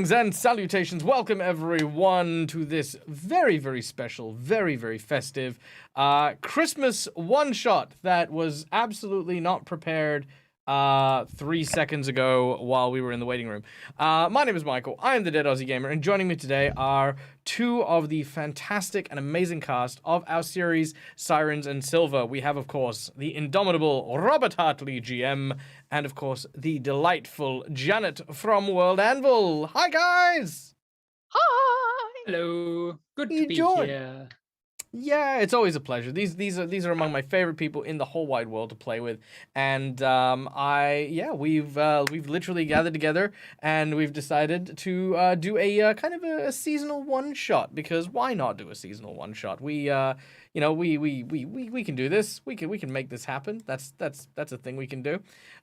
Greetings and salutations. Welcome everyone to this very, very special, very, very festive Christmas one-shot that was absolutely not prepared 3 seconds ago while we were in the waiting room. My name is Michael. I am the Dead Aussie Gamer, and joining me today are two of the fantastic and amazing cast of our series, Sirens and Silver. We have, of course, the indomitable Robert Hartley, GM, and, of course, the delightful Janet from World Anvil. Hi, guys! Hi! Hello. Good You to be joined. here. Yeah, it's always a pleasure. These are among my favorite people in the whole wide world to play with, and we've literally gathered together and we've decided to do a kind of a seasonal one shot, because why not do a seasonal one shot? We can do this. We can make this happen. That's a thing we can do.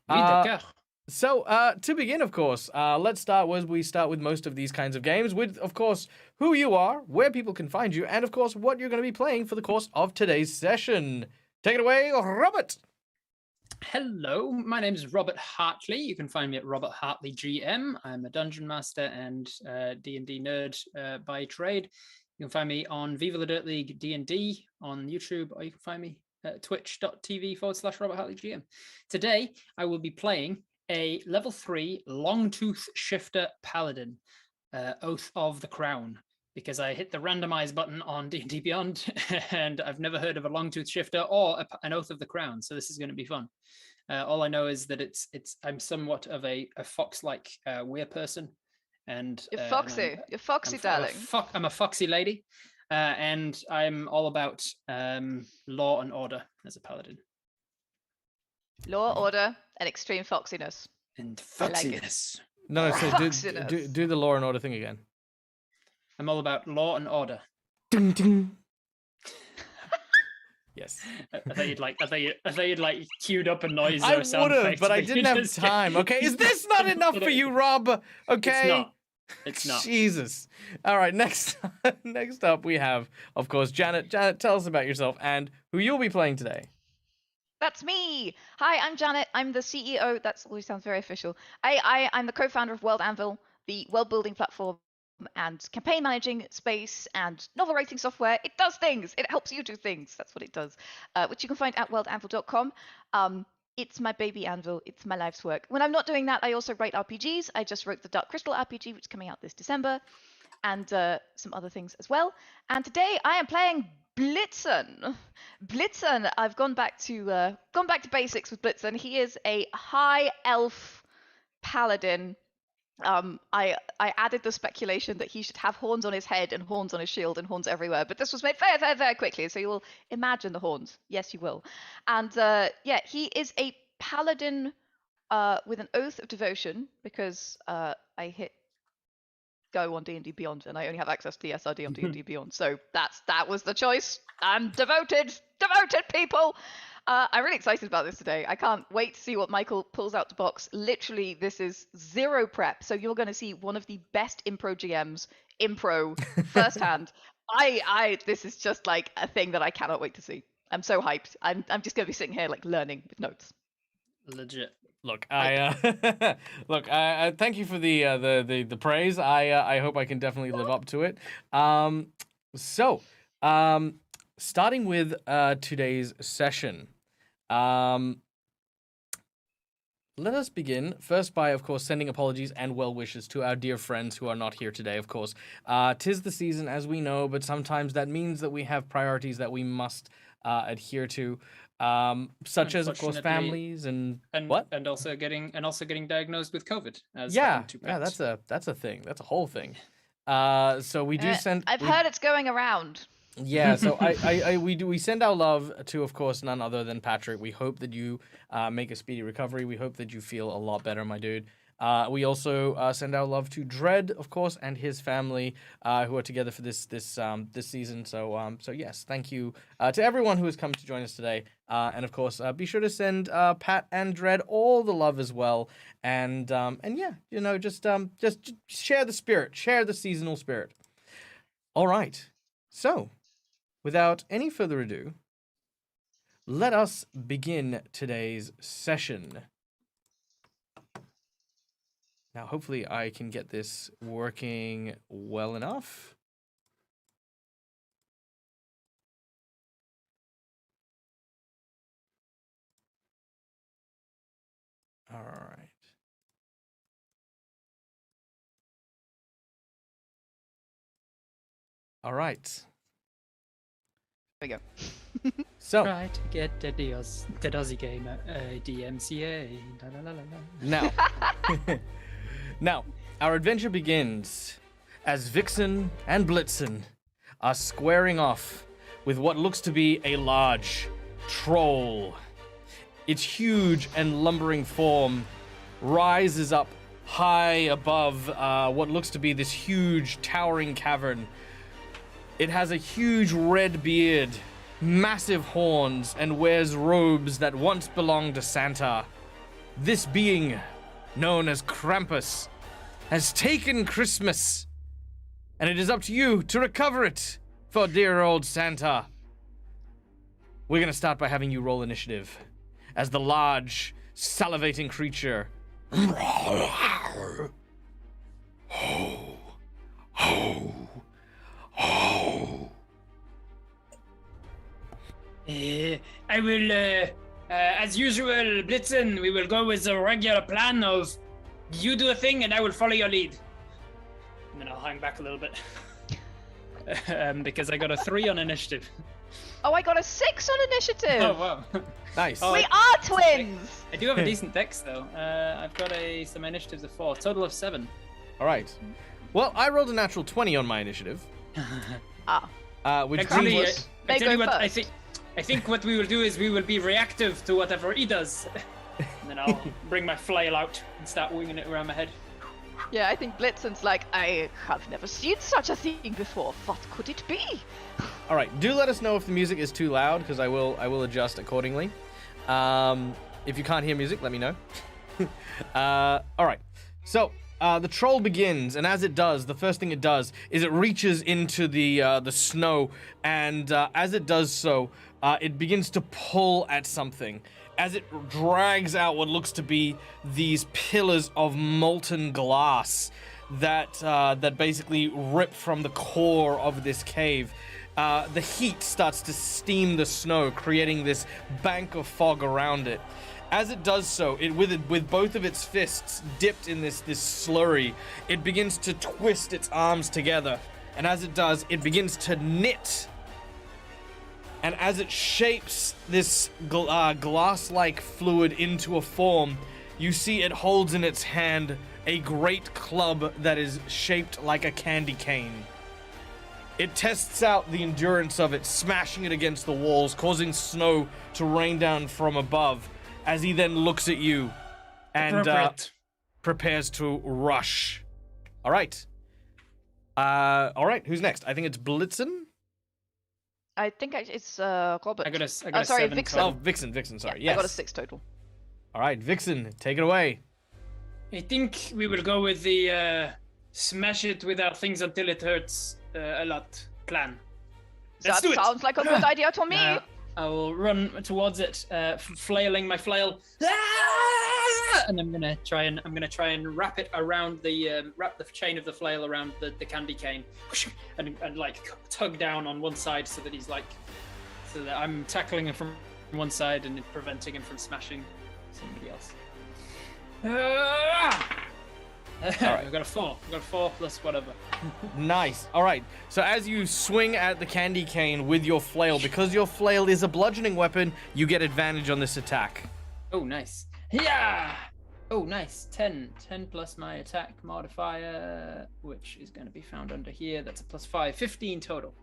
Oui, d'accord. So, to begin, of course, let's start as we start with most of these kinds of games with, of course, who you are, where people can find you, and, of course, what you're going to be playing for the course of today's session. Take it away, Robert! Hello, my name is Robert Hartley. You can find me at Robert Hartley GM. I'm a dungeon master and D&D nerd by trade. You can find me on Viva la Dirt League D&D on YouTube, or you can find me at twitch.tv/Robert Hartley GM. Today, I will be playing a level 3 Longtooth Shifter Paladin, Oath of the Crown, because I hit the randomize button on D&D Beyond, and I've never heard of a Longtooth Shifter or an Oath of the Crown, so this is going to be fun. All I know is that I'm somewhat of a fox-like weir person, and You're foxy. You're foxy, darling. I'm a foxy lady, and I'm all about law and order as a paladin. Law, order, and extreme foxiness. And I foxiness. No, so Foxiness. do the law and order thing again. I'm all about law and order. Ding, ding. Yes. I thought you'd like queued up a noise. I or sound would have, effect, but I you didn't have just- time. Okay, is this not enough for you, Rob? Okay. It's not. Jesus. All right, next up we have, of course, Janet. Janet, tell us about yourself and who you'll be playing today. That's me. Hi, I'm Janet. I'm the CEO. That always sounds very official. I'm the co-founder of World Anvil, the world-building platform and campaign managing space and novel writing software. It does things. It helps you do things. That's what it does, which you can find at worldanvil.com. It's my baby Anvil. It's my life's work. When I'm not doing that, I also write RPGs. I just wrote the Dark Crystal RPG, which is coming out this December, and some other things as well. And today I am playing Blitzen. Blitzen. I've gone back to basics with Blitzen. He is a high elf paladin. I added the speculation that he should have horns on his head and horns on his shield and horns everywhere, but this was made very, very, very quickly, so you will imagine the horns. Yes, you will. And he is a paladin with an oath of devotion, because I hit go on D&D Beyond and I only have access to the SRD on D&D Beyond, so that was the choice. I'm devoted people. I'm really excited about this today. I can't wait to see what Michael pulls out the box. Literally, this is zero prep, so you're going to see one of the best impro GMs, firsthand. This is just like a thing that I cannot wait to see. I'm so hyped. I'm just going to be sitting here like learning with notes. Legit. Look, I thank you for the praise. I hope I can definitely live up to it. Starting with today's session. Let us begin first by, of course, sending apologies and well wishes to our dear friends who are not here today, of course. 'Tis the season, as we know, but sometimes that means that we have priorities that we must adhere to, such as, of course, families and what? And also getting diagnosed with COVID. That's a thing. That's a whole thing. So we do send. I've heard it's going around. Yeah, so we send our love to, of course, none other than Patrick. We hope that you make a speedy recovery. We hope that you feel a lot better, my dude. We also send our love to Dredd, of course, and his family, who are together for this season. So yes, thank you to everyone who has come to join us today. And of course, be sure to send Pat and Dredd all the love as well. And yeah, just share the spirit, share the seasonal spirit. All right, so. Without any further ado, let us begin today's session. Now, hopefully I can get this working well enough. All right. All right. There we go. So Try to get the Aussie game at DMCA. La, la, la, la, la. now, now our adventure begins as Vixen and Blitzen are squaring off with what looks to be a large troll. Its huge and lumbering form rises up high above what looks to be this huge towering cavern. It has a huge red beard, massive horns, and wears robes that once belonged to Santa. This being, known as Krampus, has taken Christmas, and it is up to you to recover it for dear old Santa. We're gonna start by having you roll initiative as the large, salivating creature. I will, as usual, Blitzen, we will go with the regular plan of you do a thing and I will follow your lead. And then I'll hang back a little bit. Because I got a 3 on initiative. Oh, I got a 6 on initiative. Oh, wow. Nice. Oh, We are twins. I do have a decent dex, though. I've got some initiatives of 4, total of 7. All right. Well, I rolled a natural 20 on my initiative, which Actually, means They tell you go what, first. I think what we will do is we will be reactive to whatever he does. And then I'll bring my flail out and start winging it around my head. Yeah, I think Blitzen's like, I have never seen such a thing before. What could it be? all right. Do let us know if the music is too loud, because I will adjust accordingly. If you can't hear music, let me know. All right. So the troll begins, and as it does, the first thing it does is it reaches into the snow, and as it does so, it begins to pull at something. As it drags out what looks to be these pillars of molten glass that basically rip from the core of this cave. The heat starts to steam the snow, creating this bank of fog around it. As it does so, with both of its fists dipped in this slurry, it begins to twist its arms together. And as it does, it begins to knit. And as it shapes this glass-like fluid into a form, you see it holds in its hand a great club that is shaped like a candy cane. It tests out the endurance of it, smashing it against the walls, causing snow to rain down from above, as he then looks at you and prepares to rush. All right. Who's next? I think it's Blitzen. I think it's Robert. I got a sorry, 7 Vixen. Oh, total. Vixen, sorry. Yeah, Yes. I got a 6 total. All right, Vixen, take it away. I think we will go with the smash it with our things until it hurts a lot plan. Let's That do it. sounds like a good idea to me. I will run towards it, flailing my flail, and I'm gonna try and wrap it around wrap the chain of the flail around the candy cane, and like tug down on one side so that I'm tackling him from one side and preventing him from smashing somebody else. I've got a 4. I've got a 4 plus whatever. Nice. All right. So as you swing at the candy cane with your flail, because your flail is a bludgeoning weapon, you get advantage on this attack. Oh, nice. Yeah. Oh, nice. 10 plus my attack modifier, which is going to be found under here. That's a +5. 15 total.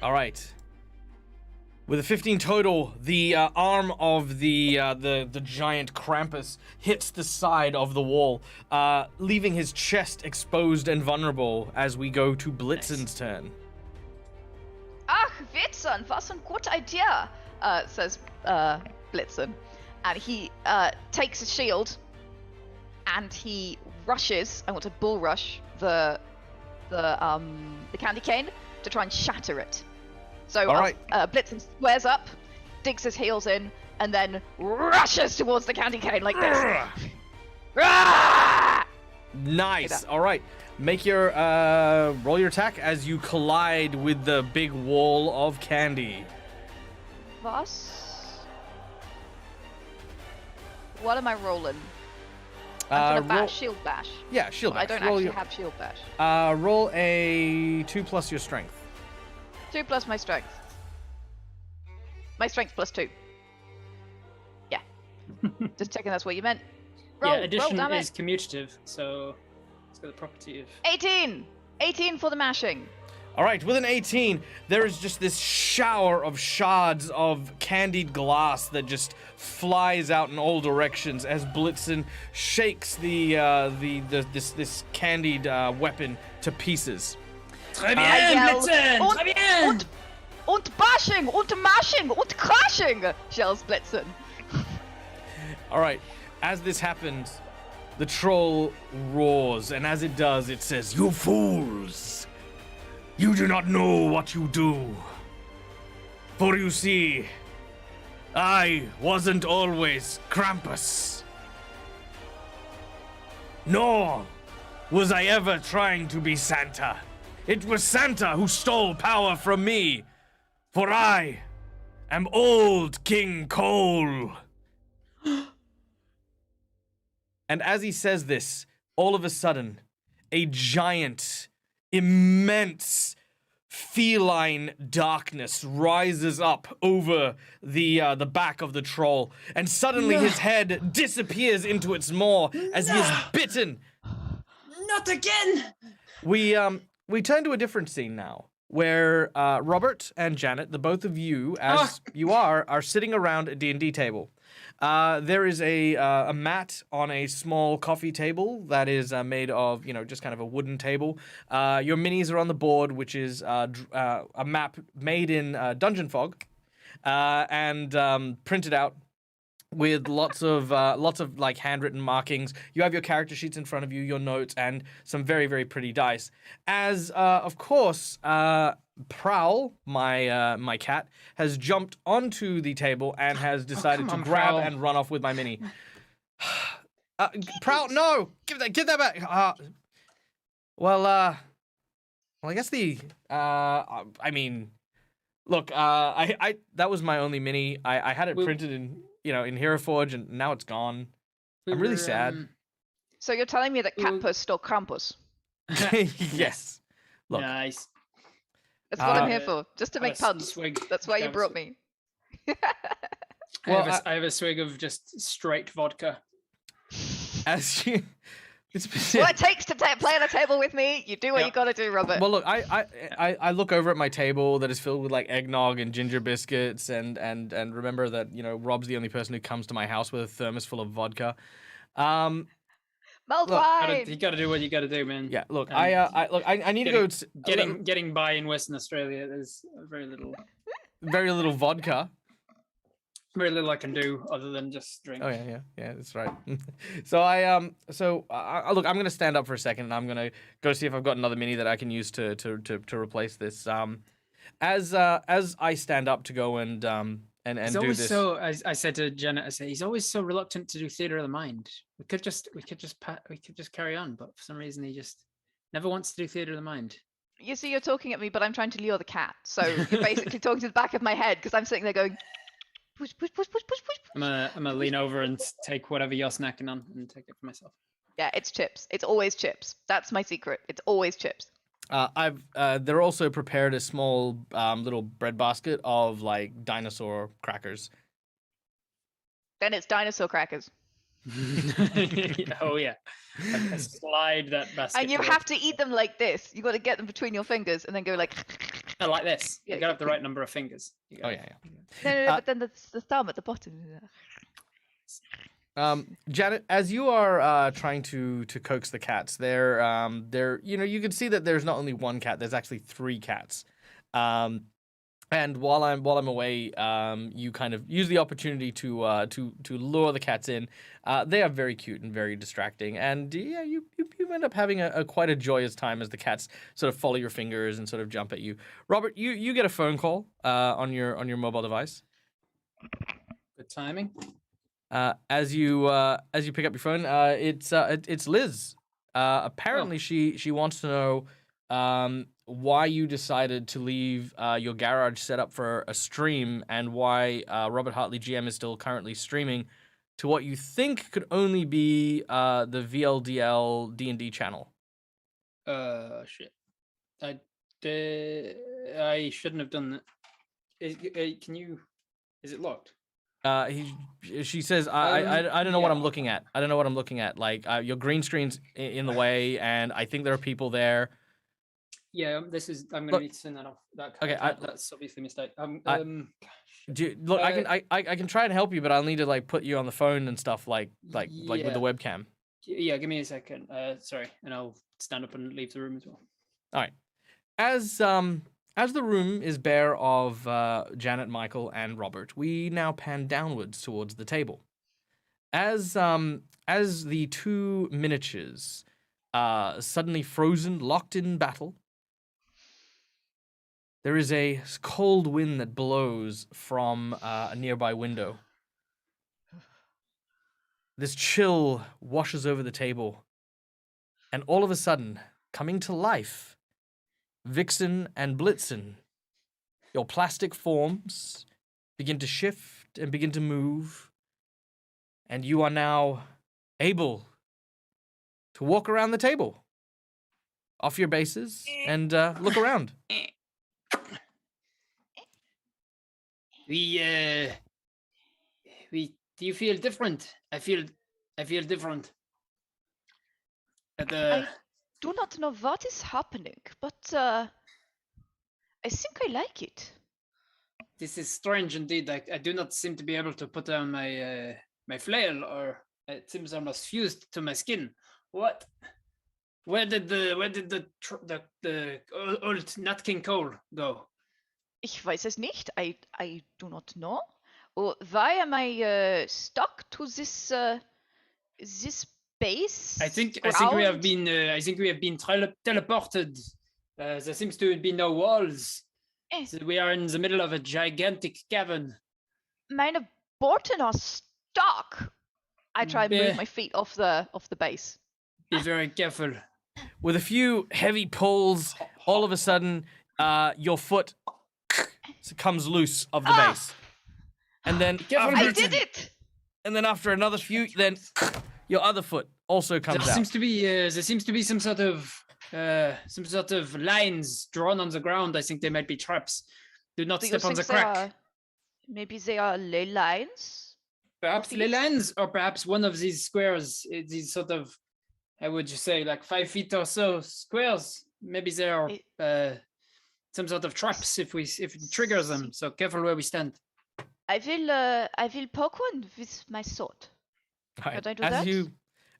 All right. With a 15 total, the arm of the giant Krampus hits the side of the wall, leaving his chest exposed and vulnerable as we go to Blitzen's turn. Ach, Vixen, was eine gute Idee, says Blitzen. And he takes his shield and he rushes, I want to bull rush the candy cane to try and shatter it. So All right. Blitzen squares up, digs his heels in, and then rushes towards the candy cane like this. Rah! Nice. All right. Make your roll your attack as you collide with the big wall of candy. Was? What am I rolling? I'm gonna bash, shield bash. Yeah, shield bash. I don't actually have shield bash. Roll a 2 plus your strength. 2 plus my strength. My strength plus 2. Yeah. Just checking that's what you meant. Roll, yeah, addition roll, is commutative, so it's got the property of 18! 18 for the mashing. All right, with an 18, there is just this shower of shards of candied glass that just flies out in all directions as Blitzen shakes this candied weapon to pieces. Très I bien, yell, Blitzen! Très bien! Und bashing! Und mashing! Und crashing! Shells Blitzen. All right, as this happens, the troll roars, and as it does, it says, "You fools! You do not know what you do. For you see, I wasn't always Krampus. Nor was I ever trying to be Santa. It was Santa who stole power from me. For I am old King Cole." And as he says this, all of a sudden, a giant, immense, feline darkness rises up over the back of the troll, and suddenly his head disappears into its maw as he is bitten. Not again! We turn to a different scene now, where Robert and Janet, the both of you, as you are sitting around a D&D table. There is a mat on a small coffee table that is made of, just kind of a wooden table. Your minis are on the board, which is a map made in Dungeon Fog and printed out with lots of like handwritten markings. You have your character sheets in front of you, your notes, and some very, very pretty dice. As of course, Prowl, my cat, has jumped onto the table and has decided to grab Prowl. and run off with my mini. Prowl, no! Give that back! Well, I guess I mean, look, I that was my only mini. I had it printed in, in Hero Forge, and now it's gone. I'm really sad. So you're telling me that Catpus stole Krampus? Yes. Look. Nice. That's what I'm here for, just to make puns. Swig. That's why you brought me. I have a swig of just straight vodka. As you, It's what it takes to play on a table with me. You do what you gotta do, Robert. Well, look, I look over at my table that is filled with like eggnog and ginger biscuits, and remember that Rob's the only person who comes to my house with a thermos full of vodka. Mulled wine. You gotta do what you gotta do, man. Yeah, look, I need to go. Getting by in Western Australia, there's very little vodka. Very little I can do other than just drink. Oh yeah, that's right. So look, I'm gonna stand up for a second, and I'm gonna go see if I've got another mini that I can use to replace this. As I stand up to go and he's do always this. So I said to Janet, he's always so reluctant to do theater of the mind. We could just carry on, but for some reason he just never wants to do theater of the mind. You see, you're talking at me, but I'm trying to lure the cat. So you're basically talking to the back of my head because I'm sitting there going. Push. I'm gonna lean over and take whatever you're snacking on and take it for myself. Yeah, it's chips. It's always chips. That's my secret. It's always chips. They're also prepared a small little bread basket of like dinosaur crackers. Then it's dinosaur crackers. Oh yeah. I slide that basket. And you have to eat them like this. You got to get them between your fingers and then go like. Oh, like this. You gotta have the right number of fingers. Oh yeah. No, but then the thumb at the bottom. Janet, as you are trying to coax the cats, they're you can see that there's not only one cat, there's actually 3 cats. And while I'm away, you kind of use the opportunity to lure the cats in. They are very cute and very distracting, and yeah, you end up having a quite a joyous time as the cats sort of follow your fingers and sort of jump at you. Robert, you get a phone call on your mobile device. Good timing. As you pick up your phone, it's Liz. Apparently, she wants to know why you decided to leave your garage set up for a stream, and why Robert Hartley GM is still currently streaming to what you think could only be the VLDL D&D channel. Shit. I shouldn't have done that. Can you? Is it locked? She says, I don't know what I'm yeah. looking at. I don't know what I'm looking at. Like, your green screen's in the way, and I think there are people there. Yeah, I'm gonna need to send that off. Okay, that's obviously a mistake. Look, I can try and help you, but I'll need to like put you on the phone and stuff like with the webcam. Yeah, give me a second. Sorry, and I'll stand up and leave the room as well. All right. As the room is bare of Janet, Michael, and Robert, we now pan downwards towards the table. As the two miniatures suddenly frozen, locked in battle, there is a cold wind that blows from a nearby window. This chill washes over the table, and all of a sudden, coming to life, Vixen and Blitzen, your plastic forms begin to shift and begin to move, and you are now able to walk around the table, off your bases, and look around. Do you feel different? I feel different. I do not know what is happening, but I think I like it. This is strange indeed. I do not seem to be able to put down my my flail, or it seems almost fused to my skin. What? Where did the old Nat King Cole go? Ich weiß es nicht. I do not know. Why am I stuck to this this base? I think we have been teleported. There seems to be no walls. So we are in the middle of a gigantic cavern. Meine Borten are stuck. I try and move my feet off the base. Be very careful. With a few heavy pulls, all of a sudden, your foot comes loose of the base. And then I did it. And then after another few, then your other foot also comes out. There seems to be some sort of lines drawn on the ground. I think they might be traps. Do not step on the crack. Maybe they are ley lines. Perhaps ley lines, or perhaps one of these squares. These sort of, how would you say, like 5 feet or so squares. Maybe they are some sort of traps if it triggers them. So careful where we stand. I will poke one with my sword. Right. Could I do that?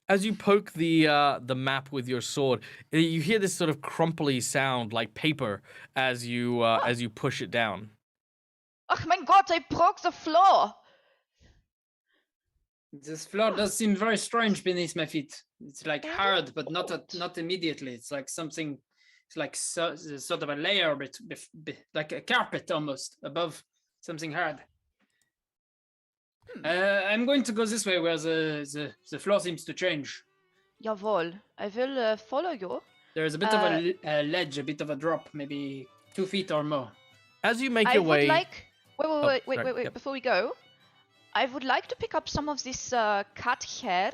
As you poke the map with your sword, you hear this sort of crumply sound like paper as you push it down. Ach mein Gott, I broke the floor. This floor does seem very strange beneath my feet. It's like hard, but not immediately. It's like something. It's like sort of a layer, like a carpet almost above something hard. I'm going to go this way where the floor seems to change. Jawohl, I will follow you. There is a bit of a ledge, a bit of a drop, maybe 2 feet or more. As you make your way... Wait, before we go, I would like to pick up some of this cat hair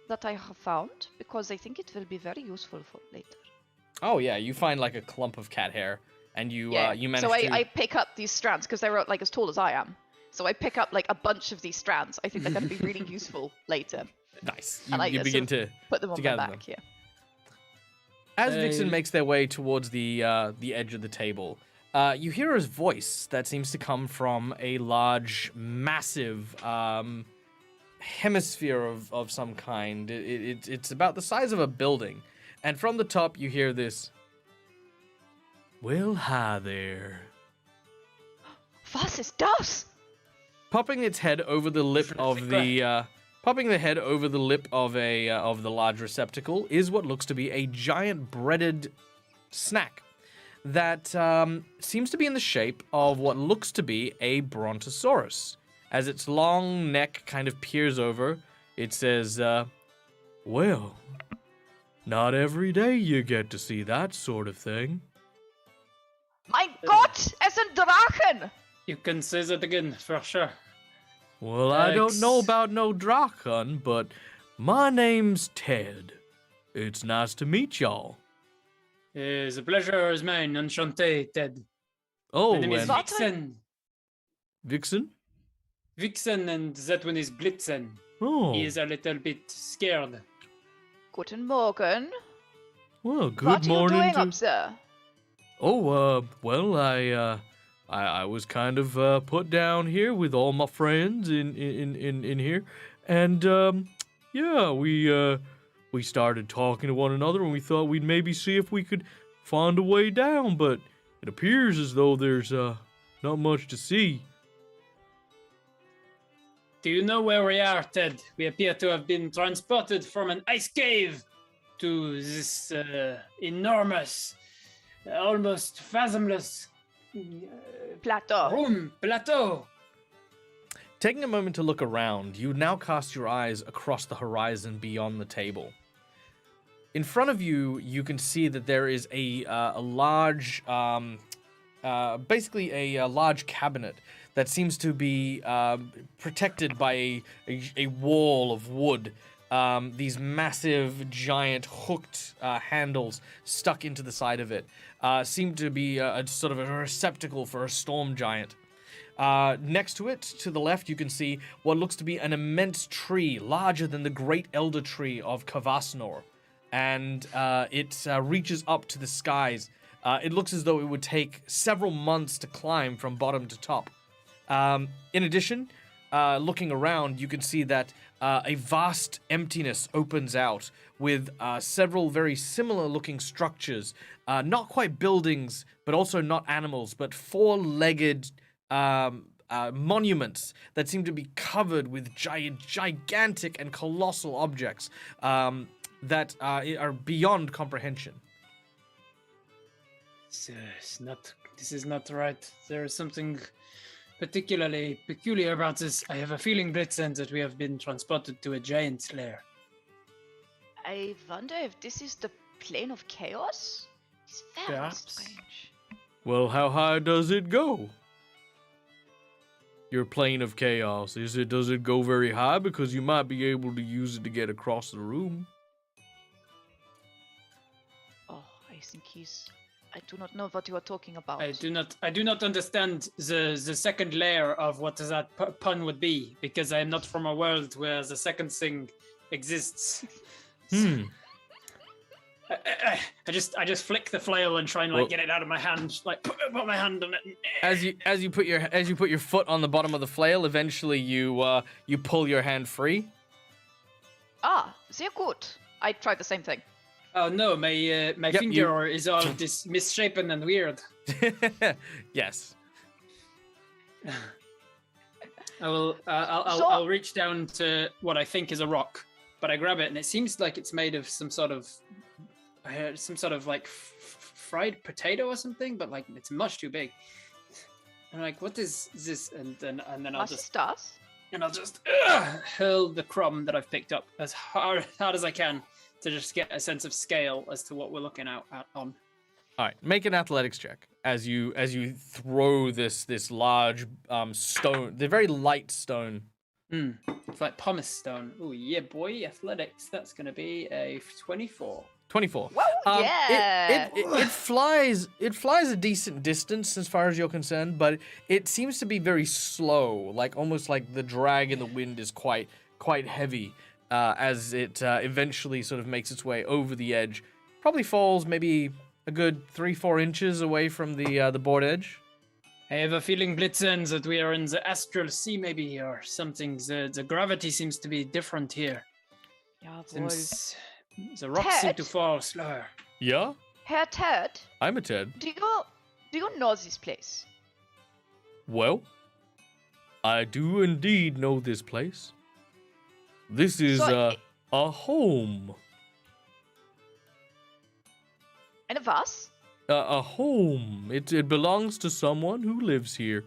that I have found, because I think it will be very useful for later. Oh yeah, you find like a clump of cat hair, and you manage so I pick up these strands, because they're like as tall as I am. So I pick up like a bunch of these strands. I think they're going to be really useful later. Nice. You begin to put them on my back here. As Vixen makes their way towards the edge of the table, you hear his voice that seems to come from a large, massive hemisphere of some kind. It's about the size of a building. And from the top, you hear this, "Well, hi there." Was ist das? Popping its head over the lip of the large receptacle is what looks to be a giant breaded snack that seems to be in the shape of what looks to be a brontosaurus, as its long neck kind of peers over. It says, well, not every day you get to see that sort of thing. Mein Gott, es sind Drachen! You can say that again, for sure. Well, I don't know Thanks. about no Drachen, but my name's Ted. It's nice to meet y'all. The pleasure is mine. Enchanté, Ted. Oh, My name is and What? Vixen. Vixen? Vixen, and that one is Blitzen. Oh, He is a little bit scared. Guten Morgen. well, good What are you morning doing to... up there? Oh, well, I was kind of put down here with all my friends in here, and yeah, we started talking to one another, and we thought we'd maybe see if we could find a way down, but it appears as though there's not much to see. Do you know where we are, Ted? We appear to have been transported from an ice cave to this enormous, almost fathomless Plateau. plateau. Taking a moment to look around, you now cast your eyes across the horizon beyond the table. In front of you, you can see that there is a large, basically a large cabinet that seems to be protected by a wall of wood. These massive, giant, hooked handles stuck into the side of it seem to be a sort of a receptacle for a storm giant. Next to it, to the left, you can see what looks to be an immense tree, larger than the great elder tree of Kavasnor. And it reaches up to the skies. It looks as though it would take several months to climb from bottom to top. In addition, looking around, you can see that a vast emptiness opens out with several very similar looking structures. Not quite buildings, but also not animals, but four-legged monuments that seem to be covered with gigantic and colossal objects that are beyond comprehension. This is not right. There is something particularly peculiar about this. I have a feeling, Blitzen, that we have been transported to a giant's lair. I wonder if this is the plane of chaos? It's very Perhaps. strange. Well, how high does it go? Your plane of chaos. Does it go very high? Because you might be able to use it to get across the room. Oh, I think I do not know what you are talking about. I do not understand the second layer of what that pun would be, because I am not from a world where the second thing exists. I just flick the flail and try and get it out of my hand, put my hand on it. As you put your foot on the bottom of the flail, eventually you pull your hand free. Ah, sehr gut. I tried the same thing. Oh no, my Yep, finger is all misshapen and weird. Yes. I will. I'll reach down to what I think is a rock, but I grab it and it seems like it's made of some sort of fried potato or something, but it's much too big. I'm like, what is this? And then I'll just hurl the crumb that I've picked up as hard as I can to just get a sense of scale as to what we're looking at on. All right, make an athletics check as you throw this large stone, the very light stone. It's like pumice stone. Oh yeah, boy, athletics. That's gonna be a 24. 24. Whoa, yeah. It flies a decent distance as far as you're concerned, but it seems to be very slow, almost like the drag in the wind is quite heavy as it eventually sort of makes its way over the edge. Probably falls maybe a good 3-4 inches away from the board edge. I have a feeling, Blitzen, that we are in the astral sea, maybe, or something. The gravity seems to be different here. Jawohl. The rocks seem Ted? to fall slower. Yeah, Herr Ted, I'm a Ted. do you know this place? Well, I do indeed know this place. This is So, a home. Eine was? A home. It belongs to someone who lives here.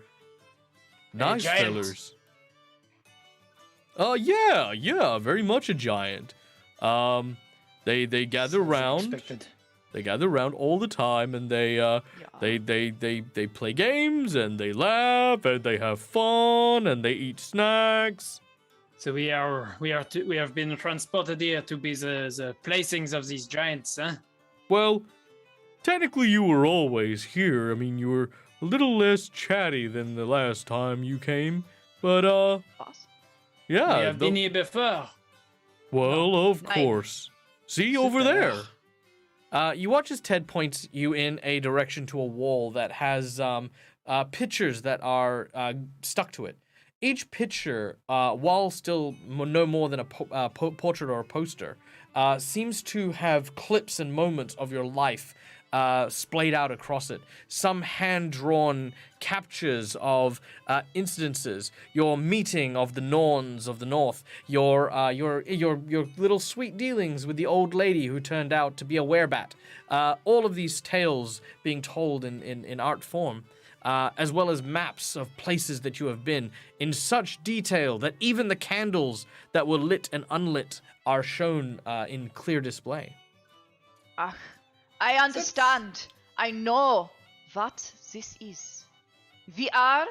Nice giant. fellers. Yeah, very much a giant. They gather Sounds round. unexpected. They gather around all the time, and they play games, and they laugh, and they have fun, and they eat snacks. So we have been transported here to be the placings of these giants, huh? Well, technically you were always here. I mean, you were a little less chatty than the last time you came, but Boss. yeah. we have been here before. Well, of Nice. course. See over there. You watch as Ted points you in a direction to a wall that has pictures that are stuck to it. Each picture, while still no more than a portrait or a poster, seems to have clips and moments of your life splayed out across it. Some hand-drawn captures of incidences, your meeting of the Norns of the North, your little sweet dealings with the old lady who turned out to be a werebat. All of these tales being told in art form. As well as maps of places that you have been in such detail that even the candles that were lit and unlit are shown in clear display. Ah, I understand. I know what this is. We are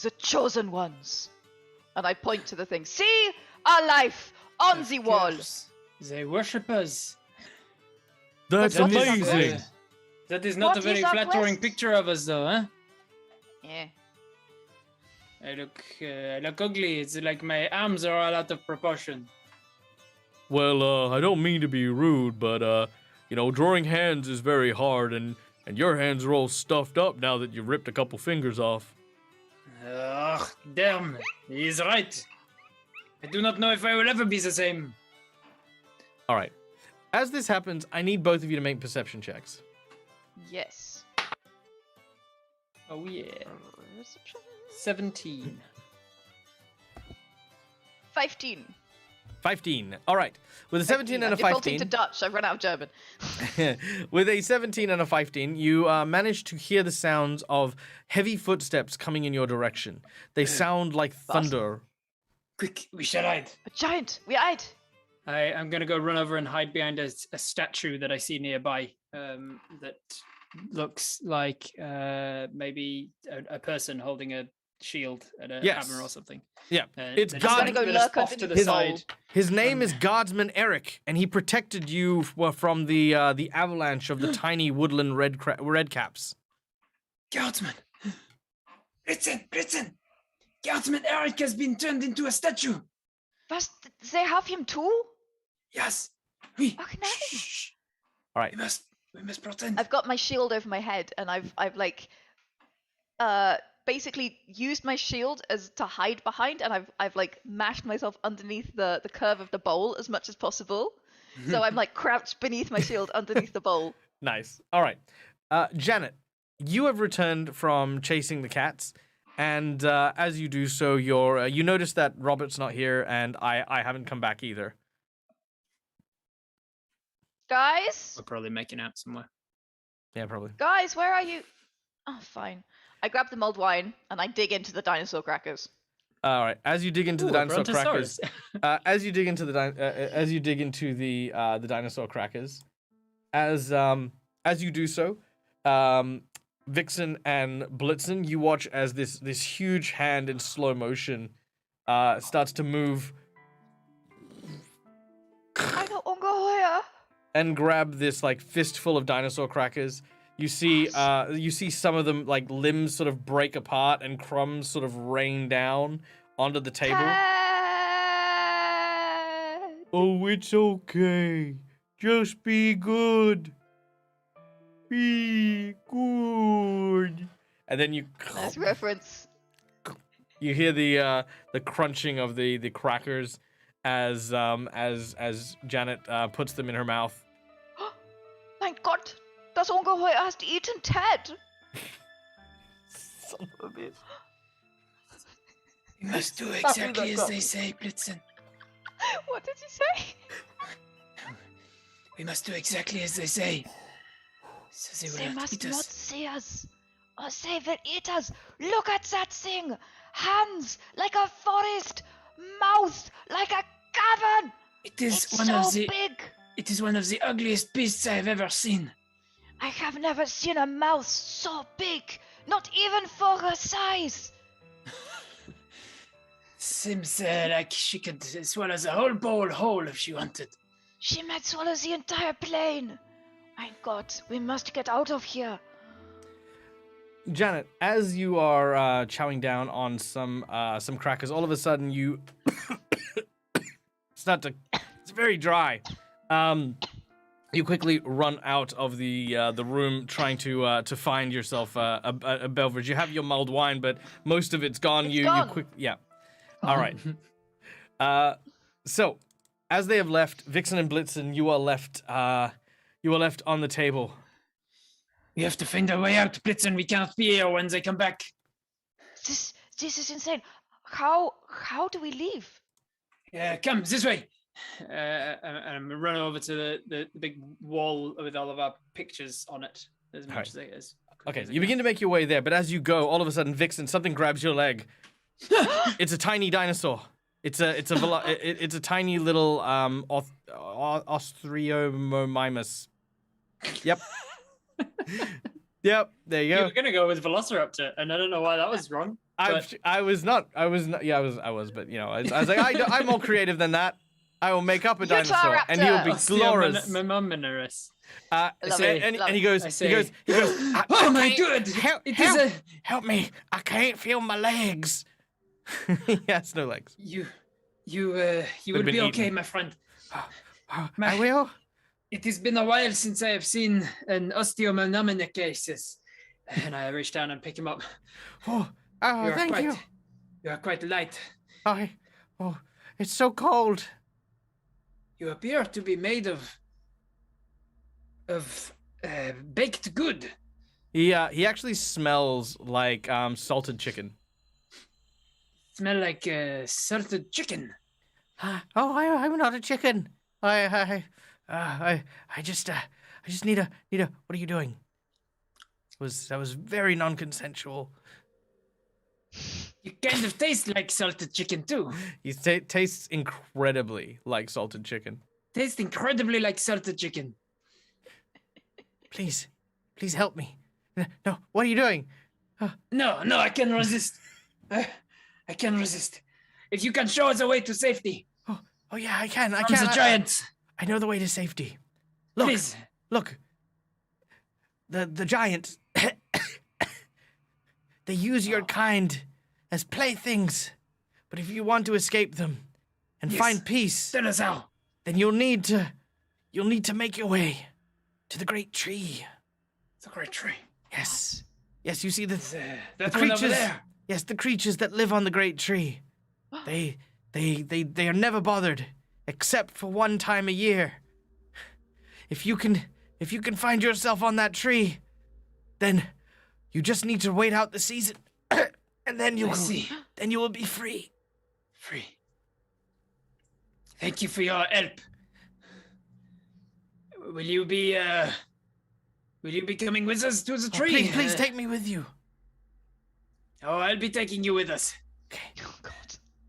the chosen ones. And I point to the thing. See our life on Of the wall. course. They worship us. That's What is our amazing. quest? That is not What a very is our flattering quest? picture of us, though, huh? Yeah. I look ugly. It's like my arms are all out of proportion. Well, I don't mean to be rude, but drawing hands is very hard, and your hands are all stuffed up now that you've ripped a couple fingers off. Ugh, damn. He is right. I do not know if I will ever be the same. All right. As this happens, I need both of you to make perception checks. Yes. Oh, yeah. Perception. 17. 15. 15. All right. With a 17 and a Defaulting 15. to Dutch. I've run out of German. With a 17 and a 15, you manage to hear the sounds of heavy footsteps coming in your direction. They sound like thunder. Quick, we shall hide. A giant. We hide. I'm gonna go run over and hide behind a statue that I see nearby. That looks like maybe a person holding a shield and a Yes. hammer or something. Yeah. And It's they're God- just I'm gonna go they're just lurk off to the underneath side. His name is Guardsman Eric, and he protected you from the avalanche of the tiny woodland red caps. Guardsman! Blitzen! Guardsman Eric has been turned into a statue! Was? They have him too? Yes! We, Okay, nice. shh. All right. We must pretend. I've got my shield over my head, and I've like, basically used my shield as to hide behind, and I've like mashed myself underneath the curve of the bowl as much as possible. So I'm like crouched beneath my shield underneath the bowl. Nice. All right. Janet, you have returned from chasing the cats, and as you do so, you notice that Robert's not here, and I haven't come back either. Guys, We're probably making out somewhere. Yeah, probably. guys, where are you? Oh, fine. I grab the mulled wine and I dig into the dinosaur crackers. All right. As you dig into the Ooh, a dinosaur crackers, brontosaurus. as you dig into the dinosaur crackers, as you do so, Vixen and Blitzen, you watch as this huge hand in slow motion starts to move I know ungeheuer. and grab this like fistful of dinosaur crackers. You see some of them like limbs sort of break apart and crumbs sort of rain down onto the table. Ted! Oh, it's okay. Just be good. Be good. And then you Nice reference. hear the crunching of the crackers as Janet puts them in her mouth. Mein Gott, das Ungeheuer has eaten Ted. Son of a bitch. We must do Stop exactly with as that they say, Blitzen. What did you say? We must do exactly as they say. So they They will not must eat not us. see us, or they will eat us. Look at that thing! Hands like a forest, mouth like a cavern. It is It's one so of the. big. It is one of the ugliest beasts I have ever seen. I have never seen a mouse so big, not even for her size. Seems like she could swallow the whole bowl whole if she wanted. She might swallow the entire plane. My God, we must get out of here. Janet, as you are chowing down on some crackers, all of a sudden you start to. It's very dry. You quickly run out of the room, trying to find yourself a beverage. You have your mulled wine, but most of it's gone. It's you gone. yeah. All right. So, as they have left, Vixen and Blitzen, you are left on the table. We have to find a way out, Blitzen. We cannot be here when they come back. This is insane. How do we leave? Come this way. I'm run over to the big wall with all of our pictures on it as much as it is. Okay, you begin to make your way there, but as you go, all of a sudden, Vixen, something grabs your leg. It's a tiny dinosaur. It's a tiny little Ostriomomimus. Yep. Yep. There you You go. were gonna go with Velociraptor, and I don't know why that was wrong. But I was not. Yeah, I was. But you know, I was like, I'm more creative than that. I will make up a dinosaur, and he will be glorious. Momominous. Love it, And love he it. goes. I He say- goes. Oh my God! Help! It is Help! Help me! I can't feel my legs. He has no legs. you will been be okay, eaten. my friend. I My- will. It has been a while since I have seen an osteomanomenecasis. And I reach down and pick him up. Oh, You're thank quite, you. You are quite light. It's so cold. You appear to be made of baked good. He actually smells like salted chicken. Smell like salted chicken. I'm not a chicken. I just need a. What are you doing? That was very non-consensual. You kind of taste like salted chicken too. He tastes incredibly like salted chicken. Taste incredibly like salted chicken. Please help me. No, what are you doing? No, I can resist. I can resist. If you can show us a way to safety. Oh yeah, I can. From the giants. I know the way to safety. Look, Please. look. The giants. They use your kind as playthings, but if you want to escape them and Yes. find peace, Tell us how. then you'll need to make your way to the great tree. It's a great tree. Yes, you see the That the one over creatures. there. Yes, the creatures that live on the great tree. They are never bothered, except for one time a year. If you can find yourself on that tree, then you just need to wait out the season, and then I see. you will be free. Free. Thank you for your help. Will you be coming with us to the Oh, tree? please take me with you. Oh, I'll be taking you with us. Okay, Oh God.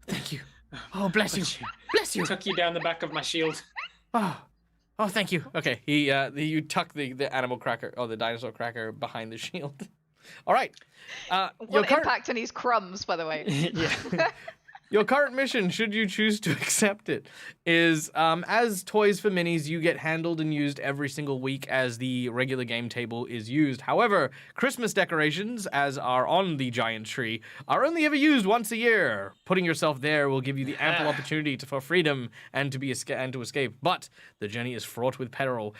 thank you. Oh, bless you, bless you. Tuck you down the back of my shield. Oh, thank you. Okay, you tuck the animal cracker, the dinosaur cracker behind the shield. All right. What impact on his crumbs, by the way? Yeah. Your current mission, should you choose to accept it, is as Toys for Minis, you get handled and used every single week as the regular game table is used. However, Christmas decorations, as are on the giant tree, are only ever used once a year. Putting yourself there will give you the ample opportunity for freedom and to escape. But the journey is fraught with peril.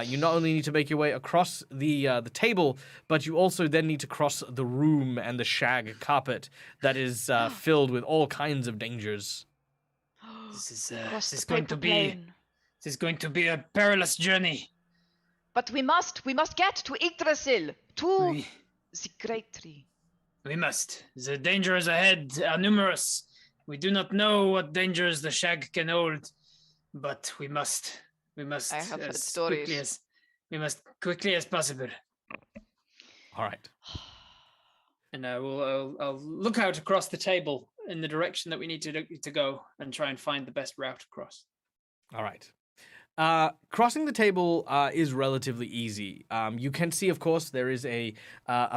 You not only need to make your way across the table, but you also then need to cross the room and the shag carpet that is filled with all kinds of dangers. This Across is the going to paper be plane. this is going to be a perilous journey. But we must get to Yggdrasil, to We, the great tree. we must. The dangers ahead are numerous. We do not know what dangers the shag can hold, but we must. We must. I have heard as quickly stories. as we must quickly as possible. All right. And I'll look out across the table in the direction that we need to go and try and find the best route across. All right. Crossing the table is relatively easy. You can see, of course, there is a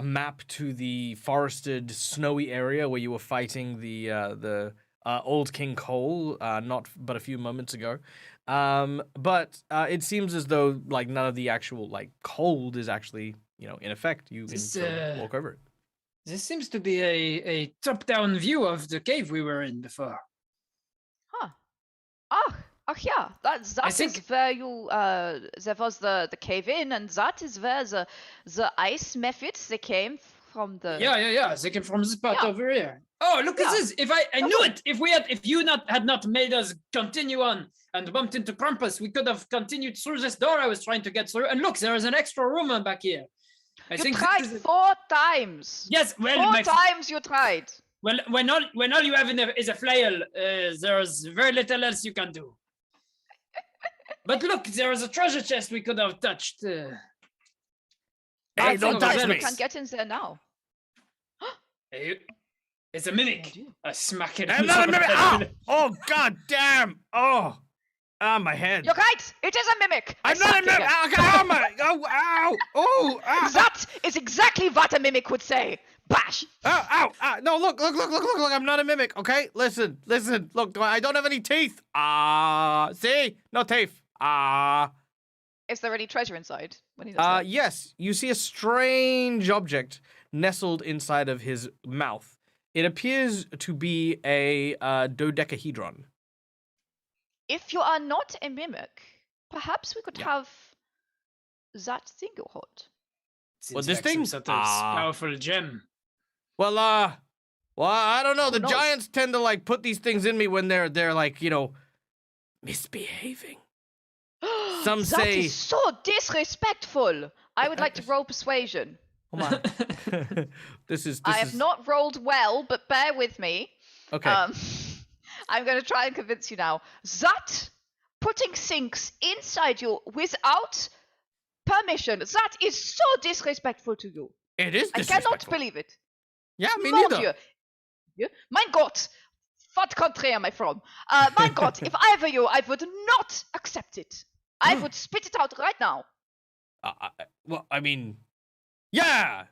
map to the forested, snowy area where you were fighting the old King Cole, but a few moments ago. But it seems as though like none of the actual like cold is actually in effect. You can sort of walk over it. This seems to be a top-down view of the cave we were in before. Huh. Ach yeah, that is where you there was the cave in, and that is where the ice methods they came from the Yeah. They came from this part over here. Oh, look at this! If I knew it, if you had not made us continue on and bumped into Krampus, we could have continued through this door I was trying to get through. And look, there is an extra room back here. I you think tried 4 times. Yes, well, 4 times you tried. Well, when all you have is a flail, there's very little else you can do. But look, there is a treasure chest we could have touched. Hey, don't touch me! You can't get in there now. Hey, it's a mimic. I smack it. I'm not a mimic! Oh, god damn! Oh, my head. You're right! It is a mimic! I'm not a mimic! Ow, ow! Oh, ow! That is exactly what a mimic would say! Bash! Ow! No, look! I'm not a mimic, okay? Listen! Look, I don't have any teeth! See? No teeth. Is there any treasure inside when he does that? Yes. You see a strange object nestled inside of his mouth. It appears to be a dodecahedron. If you are not a mimic, perhaps we could have that thing you hold. Well, this thing? Sort of powerful gem. Well, I don't know. The knows? giants tend to like put these things in me when they're like, misbehaving. Some that say is so disrespectful. I would like to roll persuasion. Come on. This is. I have not rolled well, but bear with me. Okay. I'm going to try and convince you now. That putting things inside you without permission, that is so disrespectful to you. It is I disrespectful. cannot believe it. Yeah, me Mon neither. Dieu. Yeah? Mein Gott. What country am I from? Mein Gott, if I were you, I would not accept it. I would spit it out right now. Well, I mean, yeah.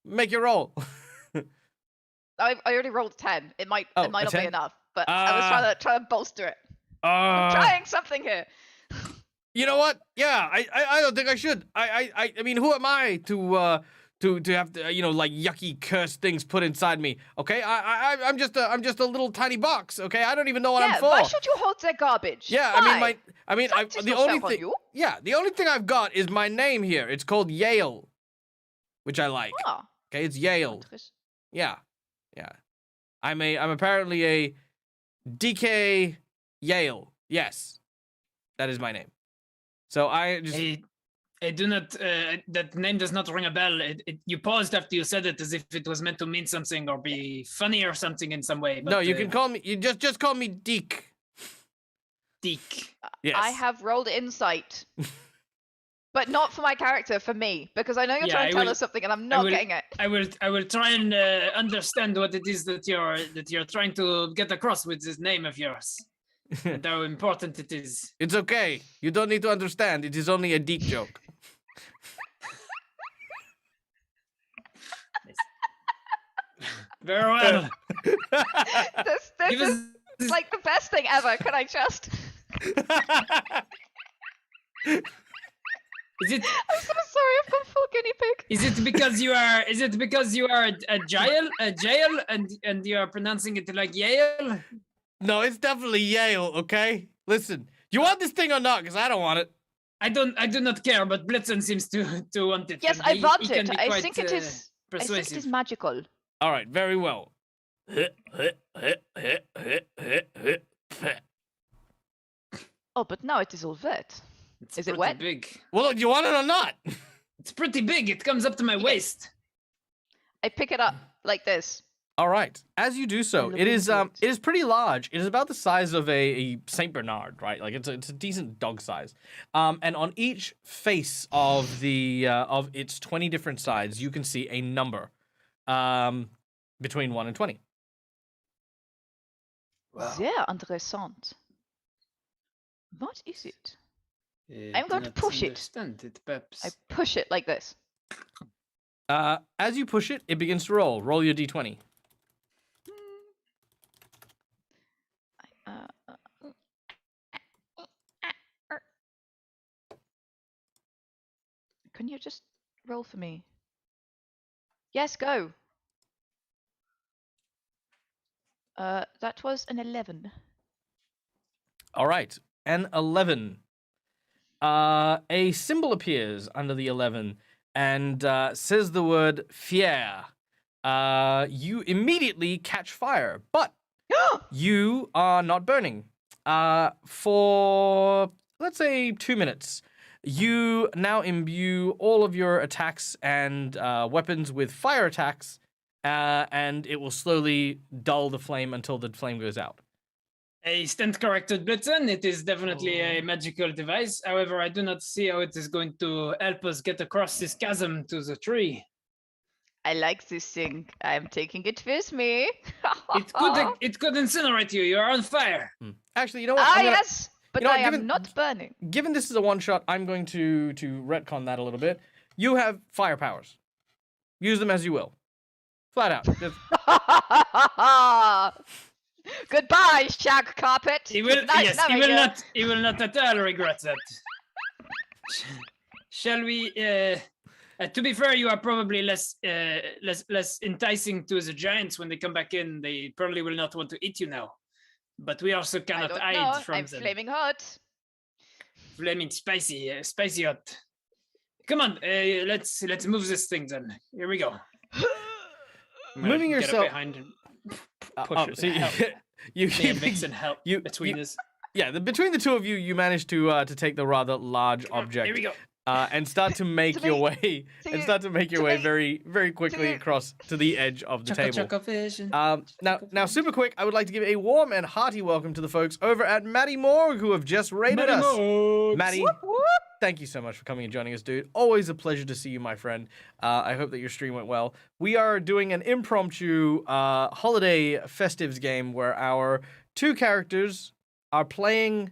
Make your roll. I already rolled 10. It might not 10? be enough, but I was trying to bolster it. I'm trying something here. You know what? Yeah, I don't think I should. I mean, who am I to have to like yucky cursed things put inside me? Okay, I'm just a little tiny box. Okay, I don't even know what I'm for. Why should you hold their garbage? Yeah, why? the only thing I've got is my name here. It's called Yale, which I like. Oh, Okay, it's Yale. Yeah. I'm apparently a DK Yale. Yes, that is my name. So I just. I do not. That name does not ring a bell. You paused after you said it, as if it was meant to mean something or be funny or something in some way. But, no, you can call me. You just call me Deke. Deke. Yes. I have rolled insight. But not for my character, for me, because I know you're trying to tell us something, and I'm not getting it. I will try and understand what it is that you're trying to get across with this name of yours, and how important it is. It's okay. You don't need to understand. It is only a Deke joke. Very well. This is like the best thing ever. Can I just? Is it? I'm so sorry. I've gone full guinea pig. Is it because you are? Is it because you are a jail, and you are pronouncing it like Yale? No, it's definitely Yale. Okay, listen. You want this thing or not? Because I don't want it. I do not care, but Blitzen seems to want it. Yes, I want it. I think it is. Persuasive. I think it is magical. All right, very well. Oh, but now it is all wet. It's Is it pretty wet? Big. Well, do you want it or not? It's pretty big. It comes up to my waist. I pick it up like this. All right. As you do so, it is pretty large. It is about the size of a Saint Bernard, right? Like it's a decent dog size. And on each face of the of its 20 different sides, you can see a number between 1 and 20. Wow. Sehr interessant. What is it? I I'm do going to not push it. understand it, perhaps. I push it like this. As you push it, it begins to roll. Roll your d20. Uh, Can you just roll for me? Yes, go. That was an 11. All right, an 11. A symbol appears under the 11 and says the word fier. You immediately catch fire, but you are not burning. For, let's say, 2 minutes. You now imbue all of your attacks and weapons with fire attacks, and it will slowly dull the flame until the flame goes out. I stand corrected, Blitzen. It is definitely a magical device. However, I do not see how it is going to help us get across this chasm to the tree. I like this thing. I'm taking it with me. It could incinerate you. You are on fire. Actually, you know what? Yes, but you know what, I am given- not burning. Given this is a one-shot, I'm going to retcon that a little bit. You have fire powers. Use them as you will. Flat out. Just- Goodbye, shag carpet. He will. Nice Yes, he knowing will you. not. He will not at all regret that. Shall we? To be fair, you are probably less enticing to the giants when they come back in. They probably will not want to eat you now. But we also I cannot don't hide know. from I'm them. flaming hot. Flaming spicy, spicy hot. Come on, let's move this thing then. Here we go. I'm gonna Moving get up yourself- behind and push it. so you, Help. you Me and Vixen help between us. Yeah, between the two of you, you manage to take the rather large Come on, object. Here we go. And start to make your me. way To and you. start to make your To way me. very, very quickly you. across to the edge of the table. Choco vision. Now, super quick, I would like to give a warm and hearty welcome to the folks over at Maddie Morg who have just raided us. Maddie, thank you so much for coming and joining us, dude. Always a pleasure to see you, my friend. I hope that your stream went well. We are doing an impromptu holiday festives game where our two characters are playing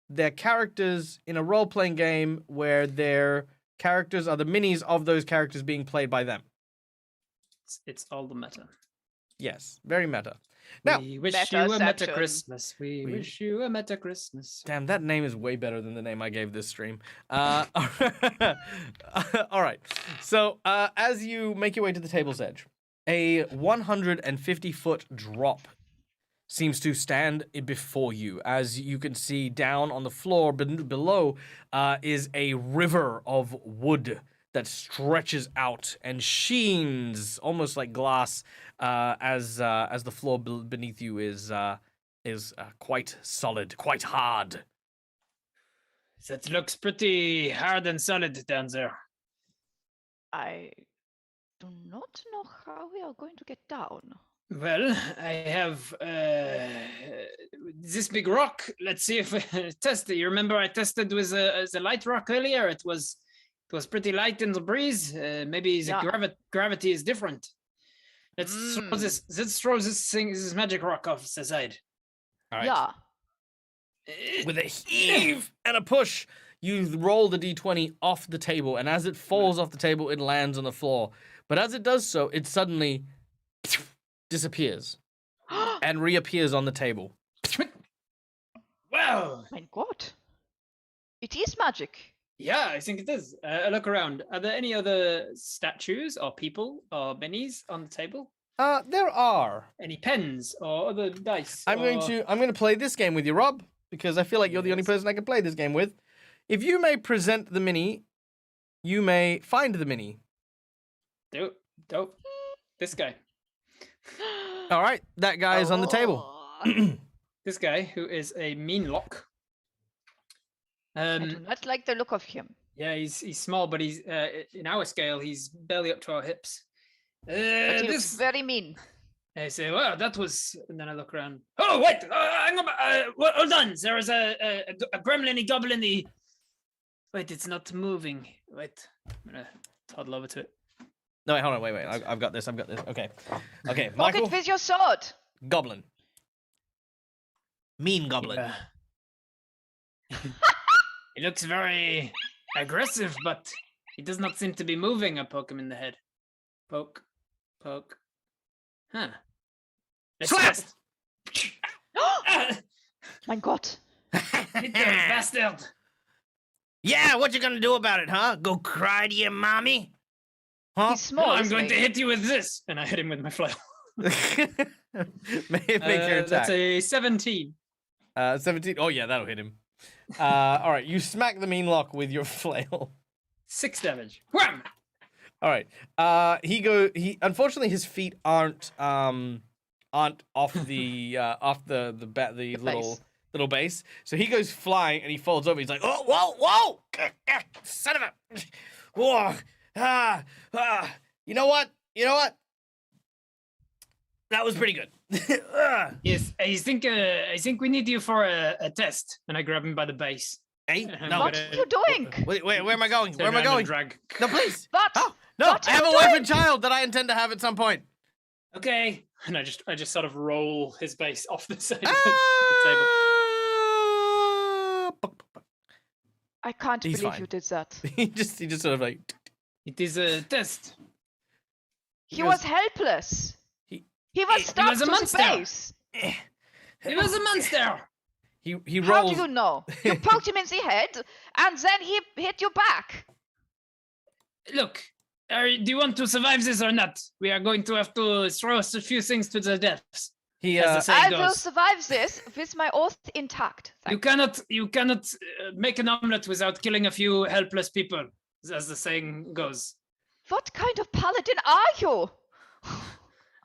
their characters in a role-playing game where their characters are the minis of those characters being played by them. It's all the meta. Yes, very meta. Now, We wish you a meta Metaception. Christmas. We wish you a meta Christmas. damn, that name is way better than the name I gave this stream. All right. So, as you make your way to the table's edge, a 150-foot drop seems to stand before you. As you can see, down on the floor below is a river of wood that stretches out and sheens almost like glass as the floor beneath you is quite solid, quite hard. That looks pretty hard and solid down there. I do not know how we are going to get down. Well, I have this big rock. Let's see if we test it. You remember I tested with the light rock earlier? It was pretty light in the breeze. Maybe the Yeah. gravity is different. Let's throw this. Let's throw this magic rock off the side. All right. Yeah. With a heave and a push, you roll the d20 off the table, and as it falls off the table, it lands on the floor. But as it does so, it suddenly disappears and reappears on the table. Wow. My God. It is magic. Yeah, I think it is. I look around. Are there any other statues or people or minis on the table? There are. Any pens or other dice? I'm going to play this game with you, Rob, because I feel like you're the only Yes. person I can play this game with. If you may present the mini, you may find the mini. Dope. This guy. All right, that guy is on the table. Oh, This guy who is a mean lock. I do not like the look of him. Yeah, he's small, but he's in our scale, he's barely up to our hips. But he looks This very mean. I say, well, that was, and then I look around. Oh wait, hang on, hold on. There is a gremlin goblin. Wait, it's not moving. Wait, I'm gonna toddle over to it. No, wait, hold on, wait. I've got this. Okay. Okay, Poke Michael, it with your sword. Goblin. Mean goblin. He looks very aggressive, but he does not seem to be moving. I poke him in the head. Poke. Poke. Huh. Let's Slap! test. Ah, Mein Gott. hit the bastard. Yeah, what you gonna do about it, huh? Go cry to your mommy? Huh? He's small. No, I'm isn't going to he? hit you with this. And I hit him with my flail. Make your attack. That's a 17. 17. Oh yeah, that'll hit him. All right, you smack the mean lock with your flail. 6 damage. Wham! All right. He unfortunately his feet aren't off the little base. So he goes flying and he falls over. He's like, "Oh, whoa. Son of a whoa. You know what? That was pretty good." Yes, I think we need you for a test. And I grab him by the base. Hey, I'm no. What are you doing? Wait, where am I going? Turn Where am I around going? and Drag. No, please. What? Oh, no, What I are have a you wife doing? and child that I intend to have at some point. Okay. And I just sort of roll his base off the side of the table. I can't He's believe fine. you did that. He just sort of like It is a test. He was helpless. He- He was he stuck was a to the monster. base. He was a monster. he How rolls. do you know? You poked him in the head, and then he hit your back. Look, do you want to survive this or not? We are going to have to throw a few things to the depths. He As the saying I will goes. survive this with my oath intact. You cannot make an omelet without killing a few helpless people, as the saying goes. What kind of paladin are you?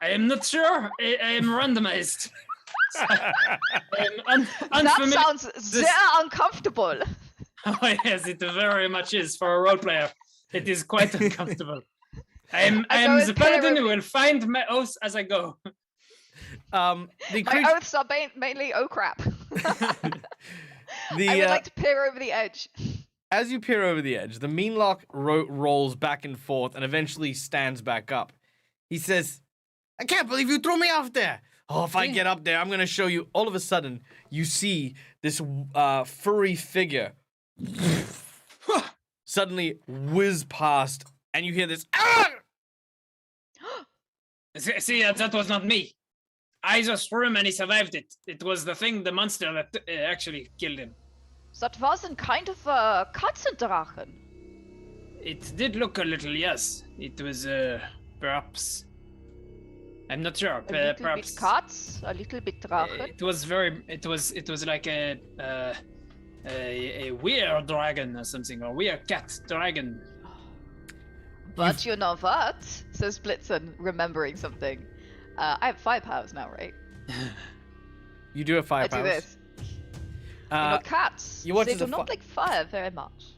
I am not sure. I am randomized. I am That unfamiliar. sounds very uncomfortable. Oh yes, it very much is for a role player. It is quite uncomfortable. I am go the in paladin pair who will find my oaths as I go. the My creature, oaths are mainly oh crap. the I would like to peer over the edge. as you peer over the edge, the mean lock rolls back and forth and eventually stands back up. He says, "I can't believe you threw me off there. Oh, if I get up there, I'm gonna show you." All of a sudden, you see this furry figure suddenly whiz past, and you hear this. "Ah!" See, that was not me. I just threw him and he survived it. It was the monster that actually killed him. That wasn't kind of a Katzendrachen. It did look a little, yes. It was perhaps. I'm not sure. A little Perhaps. bit Katz, a little bit Drachen. It was very. It was like a weird dragon or something, or weird cat dragon. But you know what? Says Blitzen, remembering something. I have 5 powers now, right? You do have I fire do powers. this. You know, Uh, cats, you watch they as do a not like fire very much.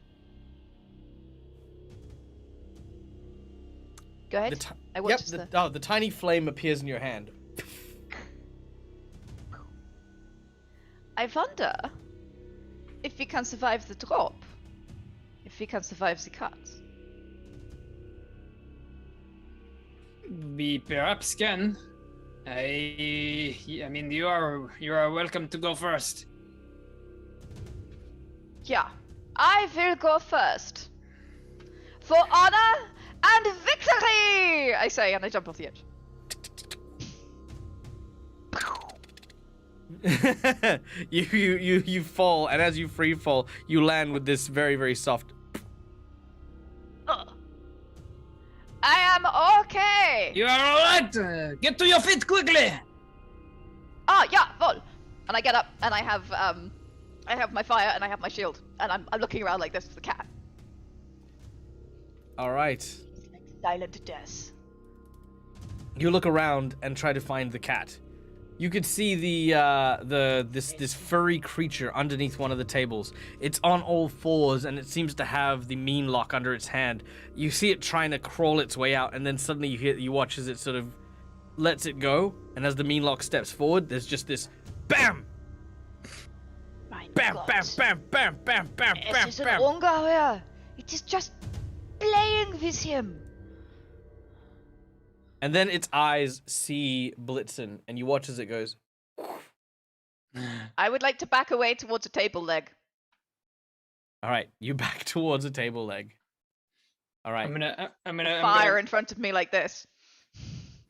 Go ahead. the ti- I watch yep, as the tiny flame appears in your hand. I wonder if we can survive the drop. If we can survive the cuts. We perhaps can. I mean, you are welcome to go first. Yeah, I will go first. For honor and victory! I say, and I jump off the edge. you fall, and as you free fall, you land with this very, very soft. Ugh. I am okay! You are all right. Get to your feet quickly. Ah, yeah, voll. And I get up, and I have my fire, and I have my shield, and I'm looking around like this for the cat. All right. It's like silent death. You look around and try to find the cat. You could see this furry creature underneath one of the tables. It's on all fours and it seems to have the mean lock under its hand. You see it trying to crawl its way out, and then suddenly you watch as it sort of lets it go, and as the mean lock steps forward, there's just this bam, Mein bam, Gott. bam, bam, bam, bam, bam, Es bam, ist ein bam. Ungeheuer. It is just playing with him. And then its eyes see Blitzen, and you watch as it goes I would like to back away towards a table leg. All right, you back towards a table leg. All right. I'm Fire in front of me like this.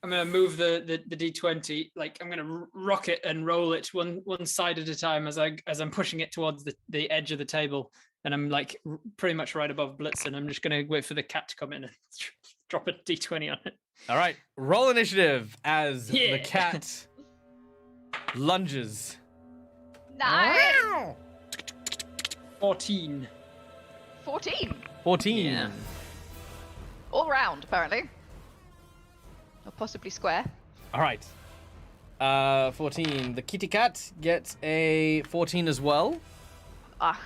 I'm gonna move the d20. Like I'm gonna rock it and roll it one side at a time as I'm pushing it towards the edge of the table, and I'm like pretty much right above Blitzen. I'm just gonna wait for the cat to come in and drop a d20 on it. All right, roll initiative as the Yeah. cat lunges. Nice. 14. 14. 14. Yeah. All round, apparently. Or possibly square. All right. 14. The kitty cat gets a 14 as well. Ah,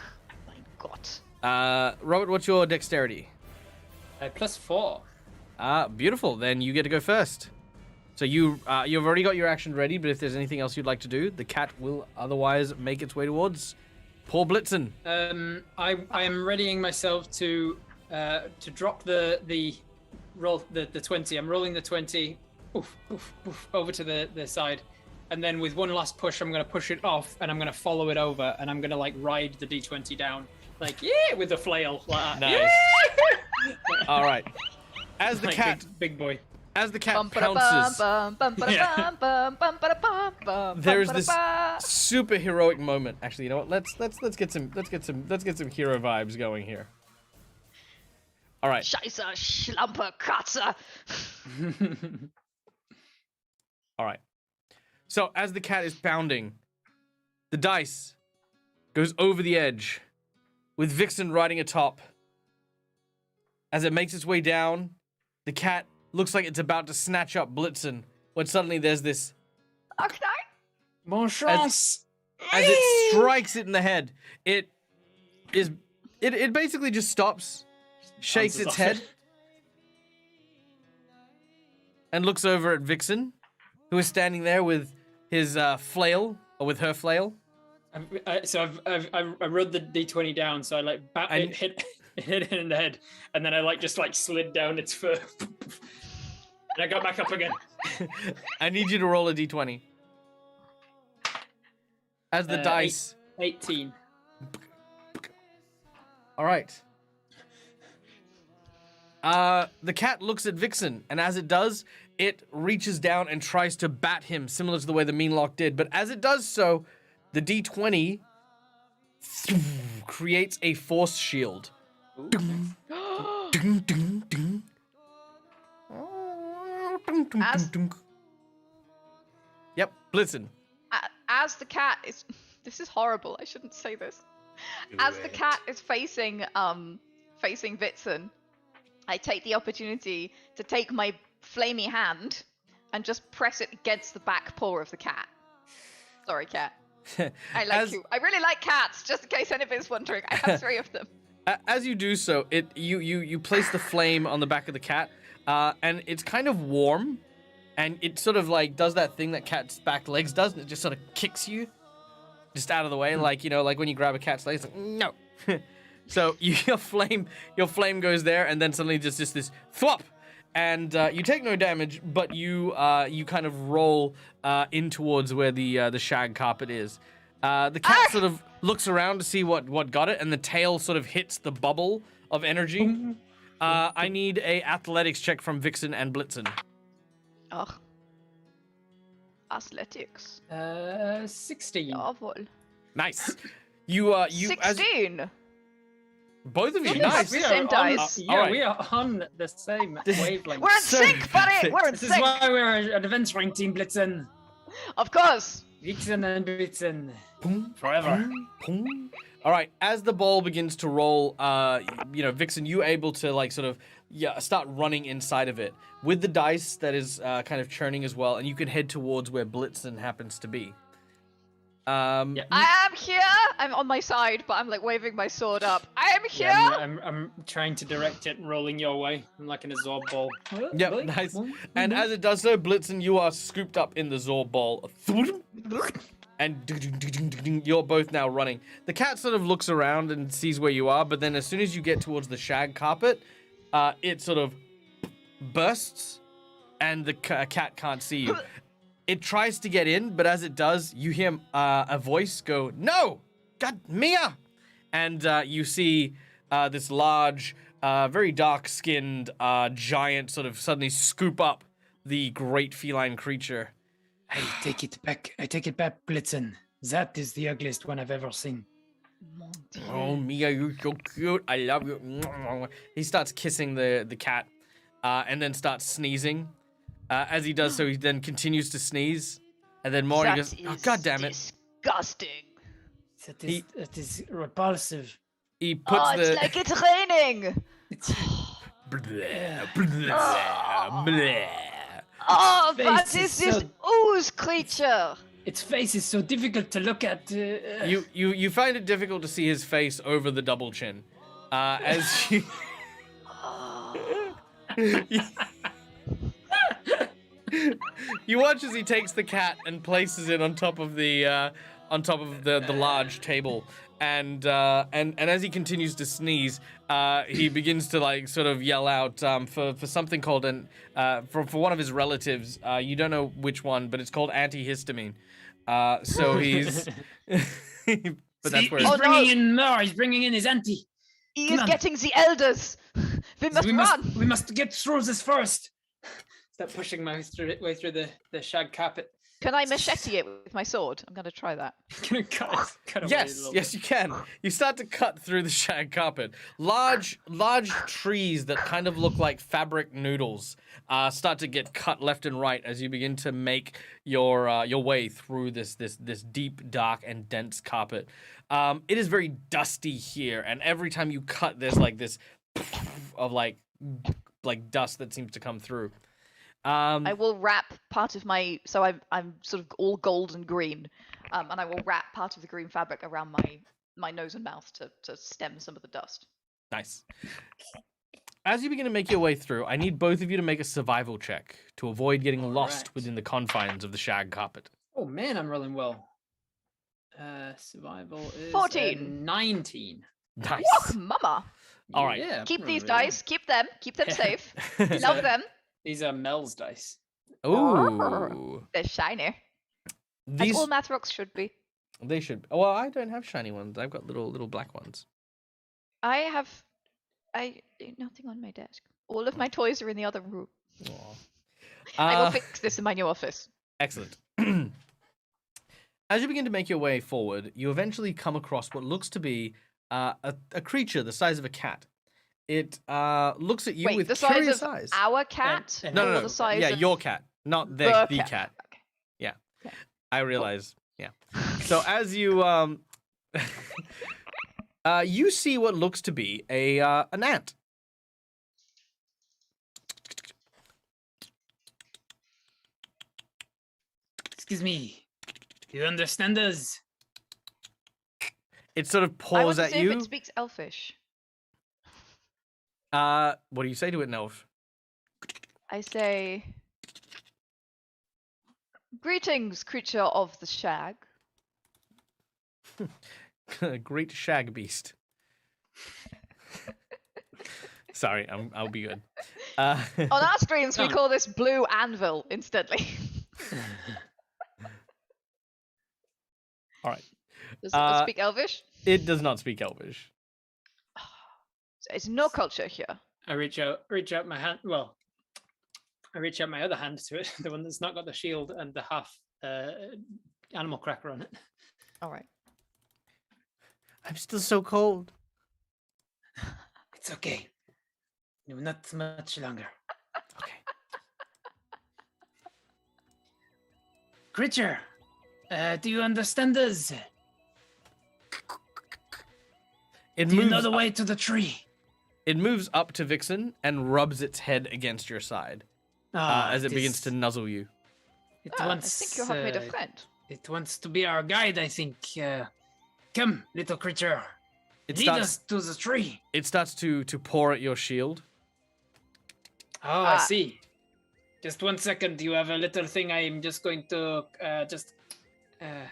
my God. Robert, what's your dexterity? +4. Beautiful. Then you get to go first. So you've already got your action ready, but if there's anything else you'd like to do, the cat will otherwise make its way towards poor Blitzen. I am readying myself to drop the roll the 20. I'm rolling the 20 over to the side, and then with one last push I'm going to push it off, and I'm going to follow it over, and I'm going to like ride the d20 down like with the flail like that. Nice. Yeah! All right. As the Like, cat big boy. as the cat pounces, there's this super heroic moment. Actually, you know what? Let's get some hero vibes going here. All right. Scheiße, Schlampe, Katze. All right. So as the cat is pounding, the dice goes over the edge, with Vixen riding atop. As it makes its way down, the cat looks like it's about to snatch up Blitzen, when suddenly there's this, Okay. Bon chance. as it strikes it in the head, it basically just stops, shakes Bounces its off head, it. and looks over at Vixen, who is standing there with his flail, or with her flail. So I rode the d20 down, so I like it hit it in the head, and then I like just like slid down its fur, and I got back up again. I need you to roll a d20. As the dice. 18. All right. The cat looks at Vixen, and as it does, it reaches down and tries to bat him, similar to the way the Meanlock did. But as it does so, the d20 creates a force shield. Ding, ding, ding. As- Yep, Blitzen. As the cat is, this is horrible. I shouldn't say this. As the cat is facing Vixen, I take the opportunity to take my flamey hand and just press it against the back paw of the cat. Sorry, cat. I like you. I really like cats. Just in case anybody's wondering, I have 3 of them. As you do so, you place the flame on the back of the cat, and it's kind of warm, and it sort of like does that thing that cat's back legs does, and it just sort of kicks you just out of the way, like, you know, like when you grab a cat's legs, like, no. So your flame goes there, and then suddenly just this thwop, and you take no damage, but you kind of roll in towards where the shag carpet is. The cat sort of looks around to see what got it, and the tail sort of hits the bubble of energy. I need a athletics check from Vixen and Blitzen. Ugh. Athletics. 16. Jawohl. Nice. You as 16. both of you, Goodness. nice. The same dice. Alright. We are on the same wavelength. We're in So sync, buddy. perfect. We're in This is sync. why we're an events rank team, Blitzen. Of course. Vixen and Blitzen. Boom, Forever. boom, boom. All right, as the ball begins to roll, Vixen, you able to like sort of start running inside of it with the dice that is kind of churning as well, and you can head towards where Blitzen happens to be. Yeah. I am here. I'm on my side, but I'm like waving my sword up. I am here. Yeah, I'm trying to direct it and rolling your way. I'm like in a Zorb ball. Yep, nice. And as it does so, Blitzen, you are scooped up in the Zorb ball. And you're both now running. The cat sort of looks around and sees where you are, but then as soon as you get towards the shag carpet, it sort of bursts, and the cat can't see you. It tries to get in, but as it does, you hear a voice go, "No! God, Mia!" And you see this large, very dark-skinned giant sort of suddenly scoop up the great feline creature. I take it back. I take it back, Blitzen. That is the ugliest one I've ever seen. Mon Dieu. Oh, Mia, you're so cute. I love you. He starts kissing the cat and then starts sneezing. As he does so, he then continues to sneeze. And then more, he goes, "Oh, God damn it." Disgusting. That is repulsive. He puts Oh, it's like it's raining. Bleh, bleh, bleh. Oh, Face what is is this so- ooze creature? Its face is so difficult to look at. You find it difficult to see his face over the double chin. As you... You watch as he takes the cat and places it on top of the large table, and as he continues to sneeze, he begins to like sort of yell out for something called for one of his relatives. You don't know which one, but it's called antihistamine. So he's but that's where He's Oh, bringing no. in more. He's bringing in his auntie. He Come is on. getting the elders. We must run. We must get through this first. Start pushing my way through the shag carpet. Can I machete it with my sword? I'm going to try that. Gonna cut away a Yes, little yes, bit. you can. You start to cut through the shag carpet. Large trees that kind of look like fabric noodles start to get cut left and right as you begin to make your way through this deep, dark, and dense carpet. It is very dusty here, and every time you cut, there's like this of like dust that seems to come through. I will wrap part of my so I'm sort of all gold and green, and I will wrap part of the green fabric around my nose and mouth to stem some of the dust. Nice. As you begin to make your way through, I need both of you to make a survival check to avoid getting lost Alright. within the confines of the shag carpet. Oh man, I'm rolling well. Survival is 14. 19. Nice. Whoa, mama! All right. Yeah, Keep I'm these rolling really dice. Keep them Yeah. safe. These Love are- them. well. These are Mel's dice. Ooh. They're shiny. As These all math rocks should be. they should. Well, I don't have shiny ones. I've got little black ones. I have nothing on my desk. All of my toys are in the other room. Aw. I will Uh, fix this in my new office. Excellent. As you begin to make your way forward, you eventually come across what looks to be a creature the size of a cat. It looks at you Wait, with the size curious of eyes. our cat? and- No, or no, no. the size Yeah, of your cat, not the cat. Okay. Yeah, Okay. I realize. Yeah. So as you you see what looks to be an ant. Excuse me. Do you understand us? It sort of I want paws to at see if you. it speaks Elfish. What do you say to it in Elf? I say, "Greetings, creature of the shag." Great shag beast. Sorry, I'll be good. On our streams, we Done. call this blue anvil instantly. All right. Does it speak Elvish? It does not speak Elvish. It's no culture here. I reach out my hand. Well, I reach out my other hand to it, the one that's not got the shield and the half animal cracker on it. All right. I'm still so cold. It's okay. No, not much longer. Okay. Creature, do you understand us? It Do you moves. know the way to the tree? It moves up to Vixen and rubs its head against your side as it begins to nuzzle you. It Ah, I wants, think you have made a friend. It wants to be our guide, I think. Come, little creature. It Lead starts. us to the tree. It starts to pour at your shield. Oh, I Ah. see. Just 1 second. You have a little thing. I'm just going to just.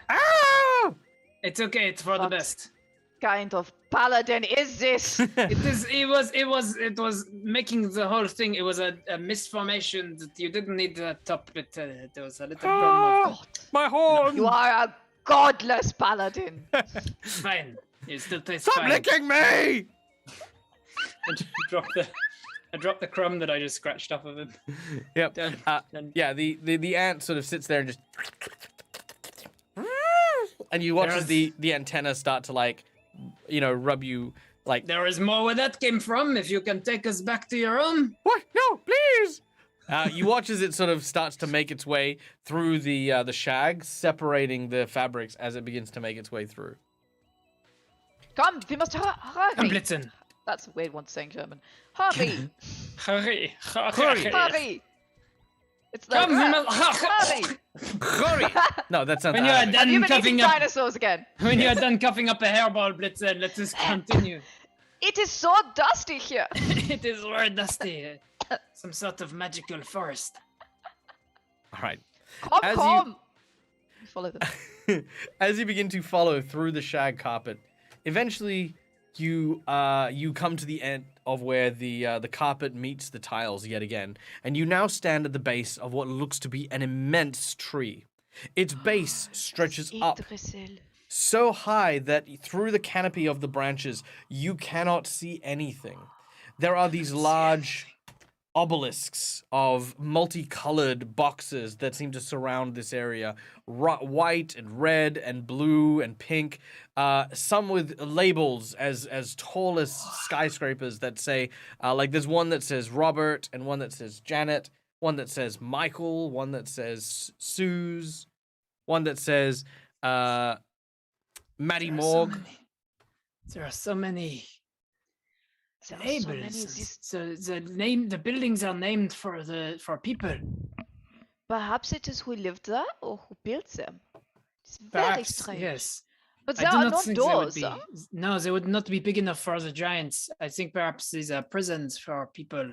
Ah! It's okay. It's for the Fuck. best. kind of paladin is this? It was making the whole thing. It was a misformation that you didn't need the top, but there was a little problem. God. My horn! You are a godless paladin. It's fine. It still tastes Stop fine. licking me! I dropped the crumb that I just scratched off of him. Yep. Done. Yeah, the ant sort of sits there and just, and you watch as the antenna start to like, rub you like. There is more where that came from. If you can take us back to your home. What? No, please. You watch as it sort of starts to make its way through the shag, separating the fabrics as it begins to make its way through. Come, we must hurry. Come, Blitzen. That's a weird one to say in German. Hurry, Hurry. hurry. It's like, Come, we must hurry. Hurry! No, that sounds. When you are Arabic. Have you done been eating cuffing up, dinosaurs again? when you are done cuffing up a hairball, Blitzen, let us continue. It is so dusty here. It is very dusty. Some sort of magical forest. All right. Come, As come. You follow them. As you begin to follow through the shag carpet, eventually you come to the end of where the carpet meets the tiles yet again, and you now stand at the base of what looks to be an immense tree. Its base stretches up so high that through the canopy of the branches you cannot see anything. There are these large obelisks of multicolored boxes that seem to surround this area, white and red and blue and pink, some with labels as tall as skyscrapers that say, like there's one that says Robert and one that says Janet, one that says Michael, one that says Suze, one that says Maddie Morg. There are so many There are so many labels. of these- So the buildings are named for people. Perhaps it is who lived there or who built them. It's very Perhaps, strange. yes. But I there do are not no think they would doors. be. Huh? No, they would not be big enough for the giants. I think perhaps these are prisons for people.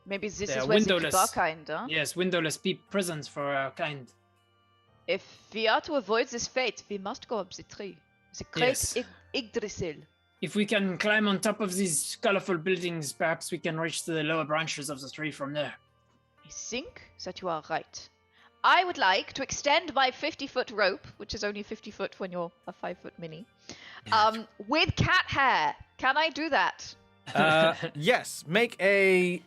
Maybe this They is are where they keep windowless. our kind, huh? Yes, windowless prisons for our kind. If we are to avoid this fate, we must go up the tree. The great Yes. Yggdrasil. If we can climb on top of these colorful buildings, perhaps we can reach the lower branches of the tree from there. I think that you are right. I would like to extend my 50-foot rope, which is only 50 foot when you're a 5-foot mini, with cat hair. Can I do that? Yes, make a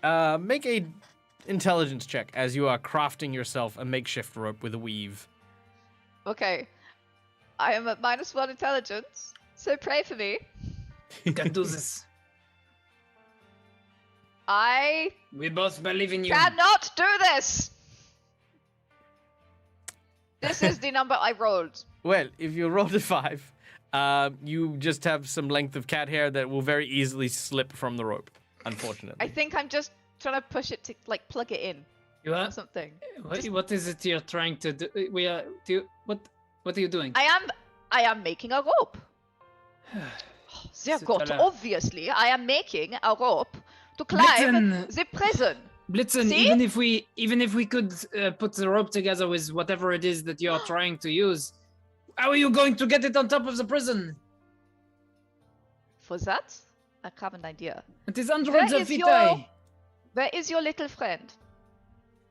intelligence check as you are crafting yourself a makeshift rope with a weave. Okay. I am at -1 intelligence, so pray for me. We can do this. I We both believe in you. cannot do this! This is the number I rolled. Well, if you rolled a 5, you just have some length of cat hair that will very easily slip from the rope, unfortunately. I think I'm just trying to push it to, like, plug it in You or are? something. What is it you're trying to do? We are. What are you doing? I am making a rope. Sehr gut. Super. Obviously, I am making a rope to climb Blitzen. the prison. Blitzen, See? even if we could put the rope together with whatever it is that you're trying to use, how are you going to get it on top of the prison? For that, I have an idea. It is hundreds Where of is feet your- high. Where is your little friend?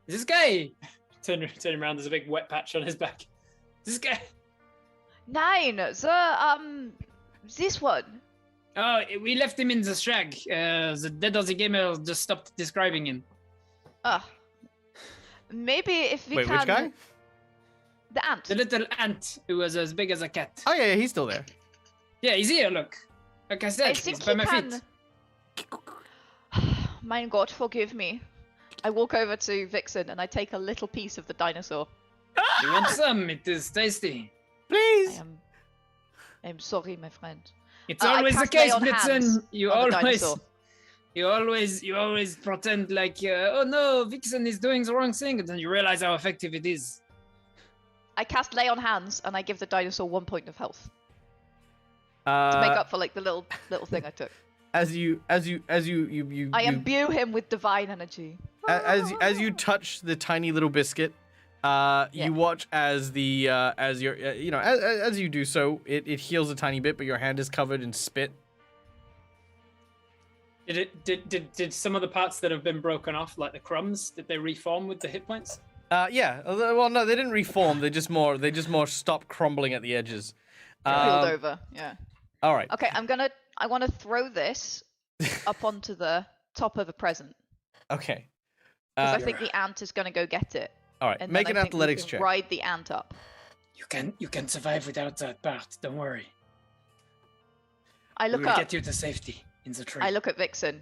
This guy. Turn around. There's a big wet patch on his back. This guy. Nine, this one. Oh, we left him in the shag. The dead of the gamer just stopped describing him. Maybe if we Wait, can. which guy? The ant. The little ant who was as big as a cat. Oh, yeah, he's still there. Yeah, he's here. Look. Like I said, I he's think by he my can. feet. Mein Gott, forgive me. I walk over to Vixen and I take a little piece of the dinosaur. You want some? It is tasty. Please. I'm sorry, my friend. It's I always the cast lay case, on hands Blitzen. You on the always, dinosaur. you always pretend like, oh no, Vixen is doing the wrong thing, and then you realize how effective it is. I cast lay on hands and I give the dinosaur 1 point of health to make up for like the little thing I took. As you I imbue him with divine energy. as you touch the tiny little biscuit, You watch as the as your as you do so, it heals a tiny bit, but your hand is covered in spit. Did some of the parts that have been broken off, like the crumbs, did they reform with the hit points? Yeah. Well, no, they didn't reform. They just more stopped crumbling at the edges. Peeled over. Yeah. All right. Okay, I want to throw this up onto the top of a present Okay. because I think the ant is gonna go get it. All right. And Make then an I think we athletics can check. Ride the ant up. You can survive without that part. Don't worry. I We look will up. get you to safety in the tree. I look at Vixen.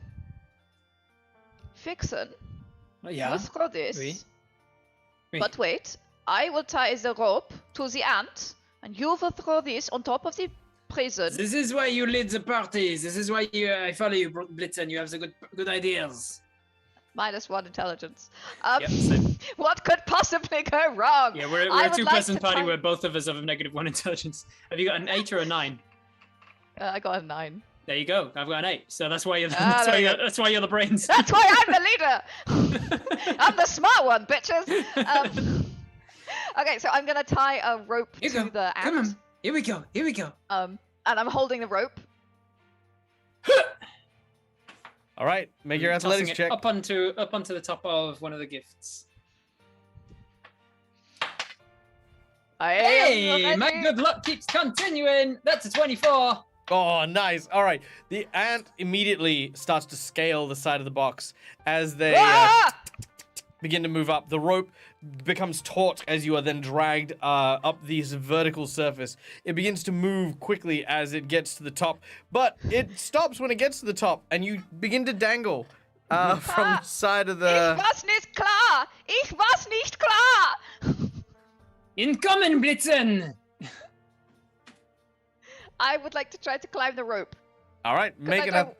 Vixen, Yeah. we'll throw this. Oui. Oui. But wait, I will tie the rope to the ant, and you will throw this on top of the prison. This is why you lead the parties. This is why I follow you, Blitzen. You have the good ideas. -1 intelligence. Yep, same. What could possibly go wrong? Yeah, we're I a would two-person like to party try- where both of us have a -1 intelligence. Have you got an 8 or a 9? I got a 9. There you go. I've got an 8. So that's why you're there you go. that's why you're the brains. That's why I'm the leader. I'm the smart one, bitches. Okay, so I'm gonna tie a rope Here to you go. the Come ant. on. Here we go. Here we go. And I'm holding the rope. All right. Make your Tossing athletics it check. up onto the top of one of the gifts. I Hey, am my ready. good luck keeps continuing. That's a 24. Oh, nice. All right. The ant immediately starts to scale the side of the box as they Ah! begin to move up. The rope becomes taut as you are then dragged up this vertical surface. It begins to move quickly as it gets to the top, but it stops when it gets to the top, and you begin to dangle from the side of Ich the... was nicht klar. Ich was nicht klar. Incoming, Blitzen. I would like to try to climb the rope. All right. 'Cause Make I an... don't-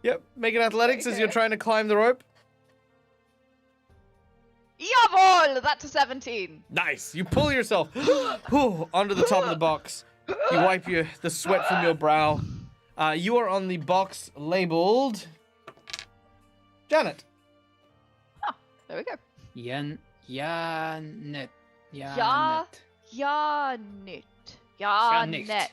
Yep. Make an athletics as you're Okay. trying to climb the rope. Jawohl! That's a 17. Nice. You pull yourself onto the top of the box. You wipe the sweat from your brow. You are on the box labeled Janet. There we go. Janet. Ja, Janet. Janet. Janet. Janet.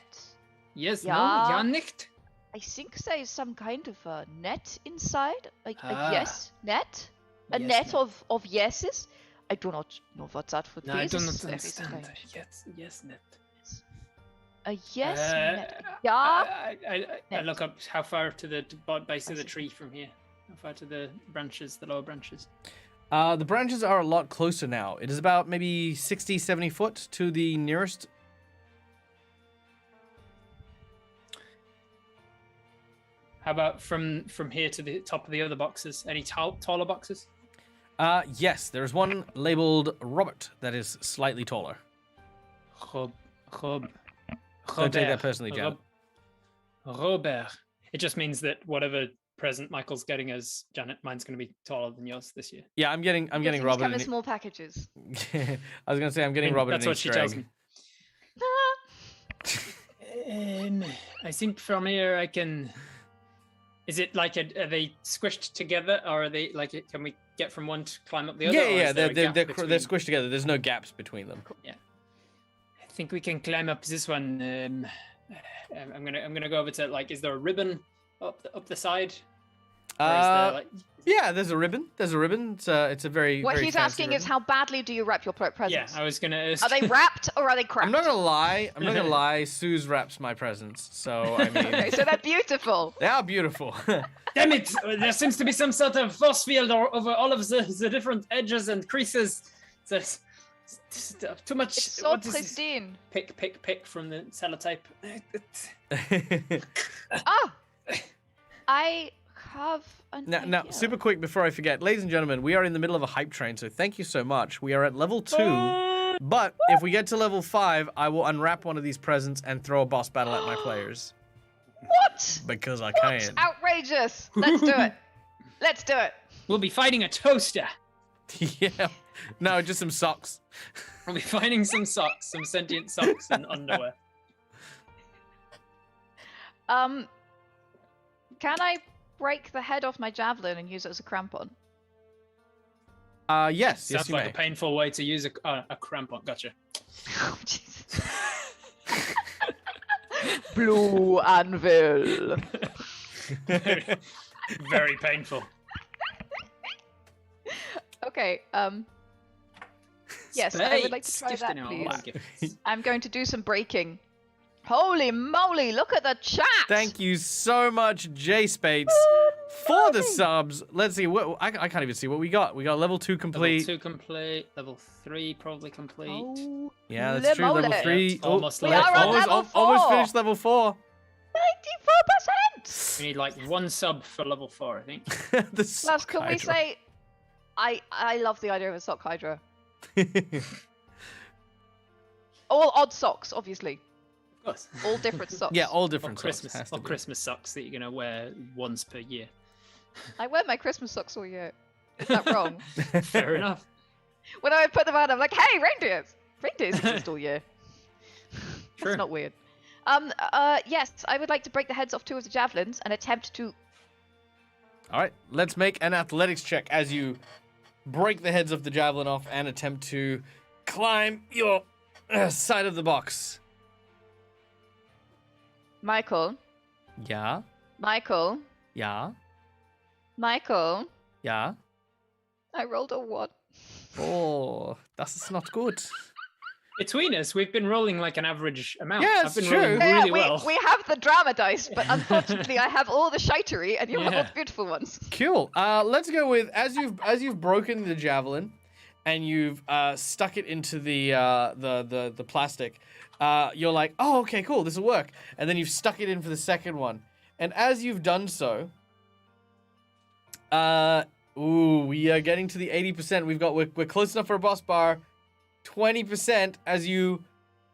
Yes, Ja. no, Janet. I think there is some kind of a net inside. Like Ah. a yes net. A Yes net net. of yeses. I do not know what that would No, be. I This do is not very understand. strange. Yes, net. A yes net. Uh, Ja. I Net. look up how far to the base of the tree from here. How far to the branches, the lower branches? The branches are a lot closer now. It is about maybe 60, 70 foot to the nearest. How about from here to the top of the other boxes? Any taller boxes? Yes, there's one labeled Robert that is slightly taller. Rob. Don't take that Robert. personally, Janet. Robert. It just means that whatever present Michael's getting as Janet, mine's going to be taller than yours this year. Yeah, I'm getting These things Robert. come in an- small packages. I was gonna say I'm getting Robert. That's an what she Easter tells egg. me. I think from here I can. Is it like are they squished together, or are they like? Can we get from one to climb up the other? Yeah, or yeah, is there a gap they're between? squished together. There's no gaps between them. I think we can climb up this one. I'm gonna go over to like. Is there a ribbon up the side? Or is there, like, Yeah, there's a ribbon. There's a ribbon. It's a very. What very he's fancy asking is ribbon. how badly do you wrap your yeah, presents? I was gonna. Are they wrapped or are they cracked? I'm not gonna lie. I'm not gonna lie. Suze wraps my presents, so I mean, Okay, so they're beautiful. they are beautiful. Damn it! There seems to be some sort of force field over all of the different edges and creases. There's too much. It's so what is this? pristine. pick from the sellotape. Ah! I have an now, idea. super quick before I forget, ladies and gentlemen, we are in the middle of a hype train, so thank you so much. We are at level 2, but if we get to level 5, I will unwrap one of these presents and throw a boss battle at my players What? because I What? can. Outrageous! Let's do it. Let's do it. We'll be fighting a toaster. Yeah. No, just some socks. We'll be finding some socks, some sentient socks and underwear. Can I break the head off my javelin and use it as a crampon? Yes, Sounds you like may. a painful way to use a crampon. Gotcha. Oh, Jesus. Blue anvil. very, very painful. Okay. Yes, I would like to try Gifts, that, gifting, please. all gifts. I'm going to do some breaking. Holy moly! Look at the chat. Thank you so much, J Spates, for the subs. Let's see. What I can't even see what we got. We got level 2 complete. Level 2 complete. Level 3 probably complete. Oh, Yeah, that's true. Level moly. 3. Yep, almost We level are on four. level almost 4. finished level 4. 94%. We need like 1 sub for level 4, I think. The Plus, sock can we hydra. say, I love the idea of a sock hydra. All odd socks, obviously. Of course. All different socks. Yeah, all Or different socks, Christmas, has to or be. Christmas socks that you're gonna wear once per year. I wear my Christmas socks all year. Is that wrong? Fair enough. When I put them on, I'm like, hey, reindeers! Reindeers exist all year. Sure. That's not weird. Yes, I would like to break the heads off 2 of the javelins and attempt to... All right, let's make an athletics check as you break the heads of the javelin off and attempt to climb your side of the box. Michael. Yeah, Michael. yeah, Michael. yeah. I rolled a 1. Oh, that's not good. Between us, we've been rolling like an average amount. Yeah, I've it's been true. rolling Yeah, really we, well. we have the drama dice, but unfortunately I have all the shitery and you have all Yeah. the beautiful ones. Cool. Let's go with as you've broken the javelin, and you've stuck it into the plastic. You're like, oh, okay, cool, this will work. And then you've stuck it in for the second one. And as you've done so, we are getting to the 80%. We're close enough for a boss bar. 20% as you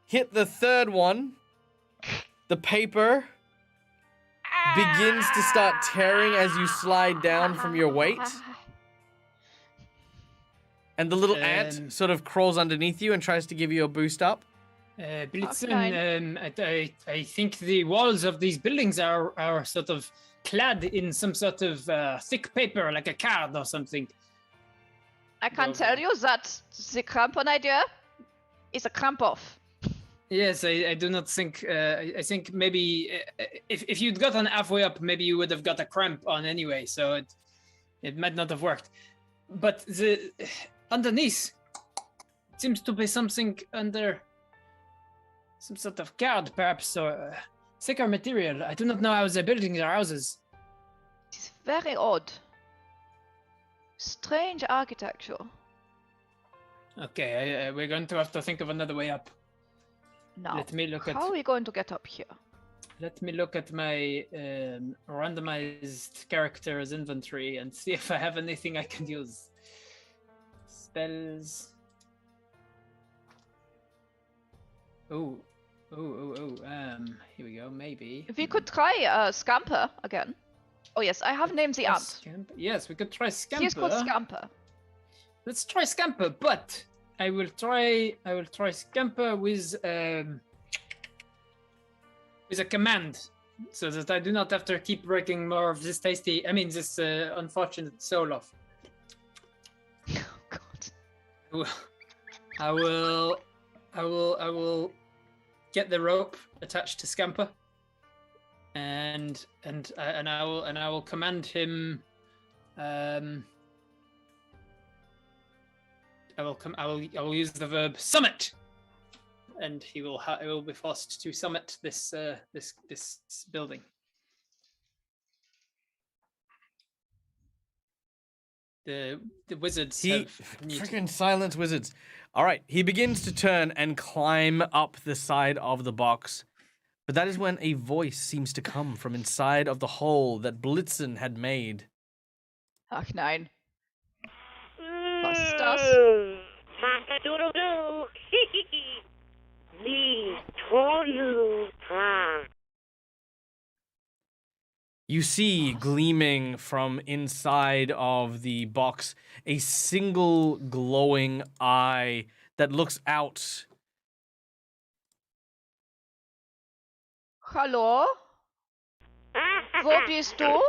hit the third one. The paper begins to start tearing as you slide down from your weight. And the little ant sort of crawls underneath you and tries to give you a boost up. Blitzen, Okay. I think the walls of these buildings are sort of clad in some sort of thick paper, like a card or something. I can tell you that the crampon idea is a cramp off. Yes, I do not think. I think maybe if you'd gotten halfway up, maybe you would have got a cramp on anyway. So it might not have worked. But the underneath seems to be something under some sort of guard, perhaps, or thicker material. I do not know how they're building their houses. It is very odd. Strange architecture. Okay, we're going to have to think of another way up. Now, Let me look how are we going to get up here? Let me look at my randomized characters inventory and see if I have anything I can use. Spells. Oh, here we go. Maybe. If you could try Scamper again. Oh yes, I have named the ant. Scamper. Yes, we could try Scamper. He is called Scamper. Let's try Scamper, but I will try Scamper with a command, so that I do not have to keep breaking more of this this unfortunate soul off. Oh god. I will get the rope attached to Scamper, and I will command him. I will use the verb summit, and he will be forced to summit this building. The wizards have muted. Freaking silence wizards. All right, he begins to turn and climb up the side of the box. But that is when a voice seems to come from inside of the hole that Blitzen had made. Ach nein. Was ist das? You see gleaming from inside of the box a single glowing eye that looks out. Hallo? Wo bist du?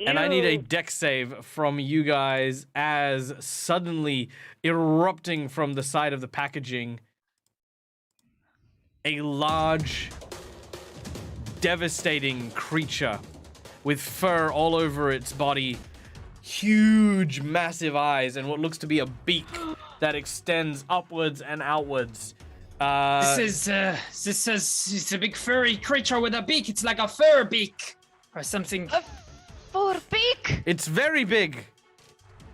And I need a dex save from you guys as suddenly erupting from the side of the packaging, a large, devastating creature with fur all over its body, huge, massive eyes, and what looks to be a beak that extends upwards and outwards. It's a big furry creature with a beak. It's like a fur beak or something. A fur beak. It's very big.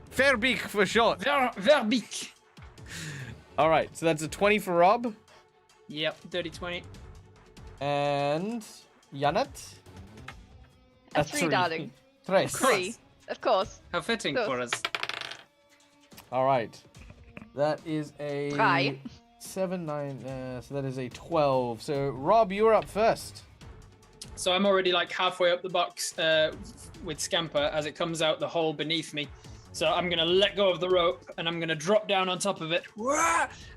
Fair beak for short. Ver beak. All right, so that's a 20 for Rob. Yep, dirty 20. And Janet? A 3, darling. Tres. 3, of course. How fitting Close. for us. All right. That is a Try. 7, 9, so that is a 12. So, Rob, you're up first. So I'm already like halfway up the box with Scamper as it comes out the hole beneath me. So I'm gonna let go of the rope and I'm gonna drop down on top of it.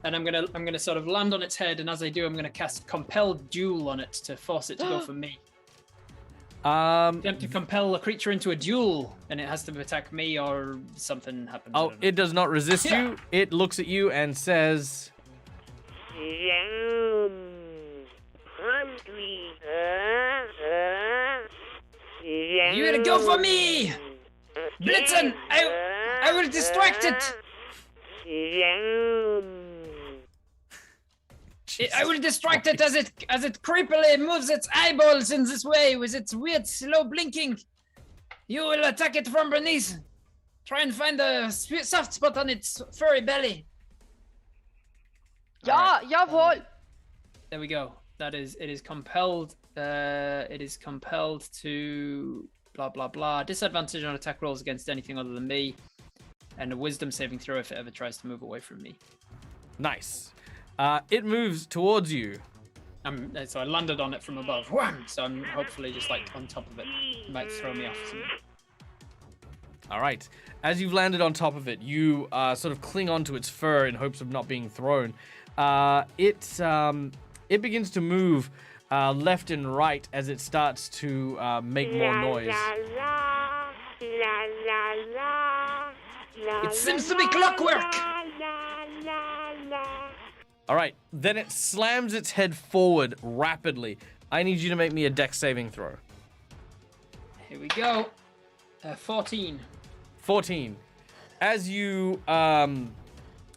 And I'm gonna sort of land on its head, and as I do, I'm gonna cast Compel Duel on it to force it to go for me. Attempt to compel a creature into a duel, and it has to attack me or something happens. I Oh, don't know. it does not resist you. It looks at you and says, You gotta go for me! Blitzen! I will distract it! I will distract it as it creepily moves its eyeballs in this way with its weird slow blinking. You will attack it from beneath. Try and find the soft spot on its furry belly. Ja, jawohl. There we go. It is compelled. It is compelled to blah blah blah. Disadvantage on attack rolls against anything other than me, and a wisdom saving throw if it ever tries to move away from me. nice. It moves towards you. So I landed on it from above. Wham! So I'm hopefully just like on top of it. It might throw me off. All right. As you've landed on top of it, you sort of cling onto its fur in hopes of not being thrown. It begins to move left and right as it starts to make more noise. It seems to be clockwork. All right. Then it slams its head forward rapidly. I need you to make me a dex saving throw. Here we go. 14. 14. As you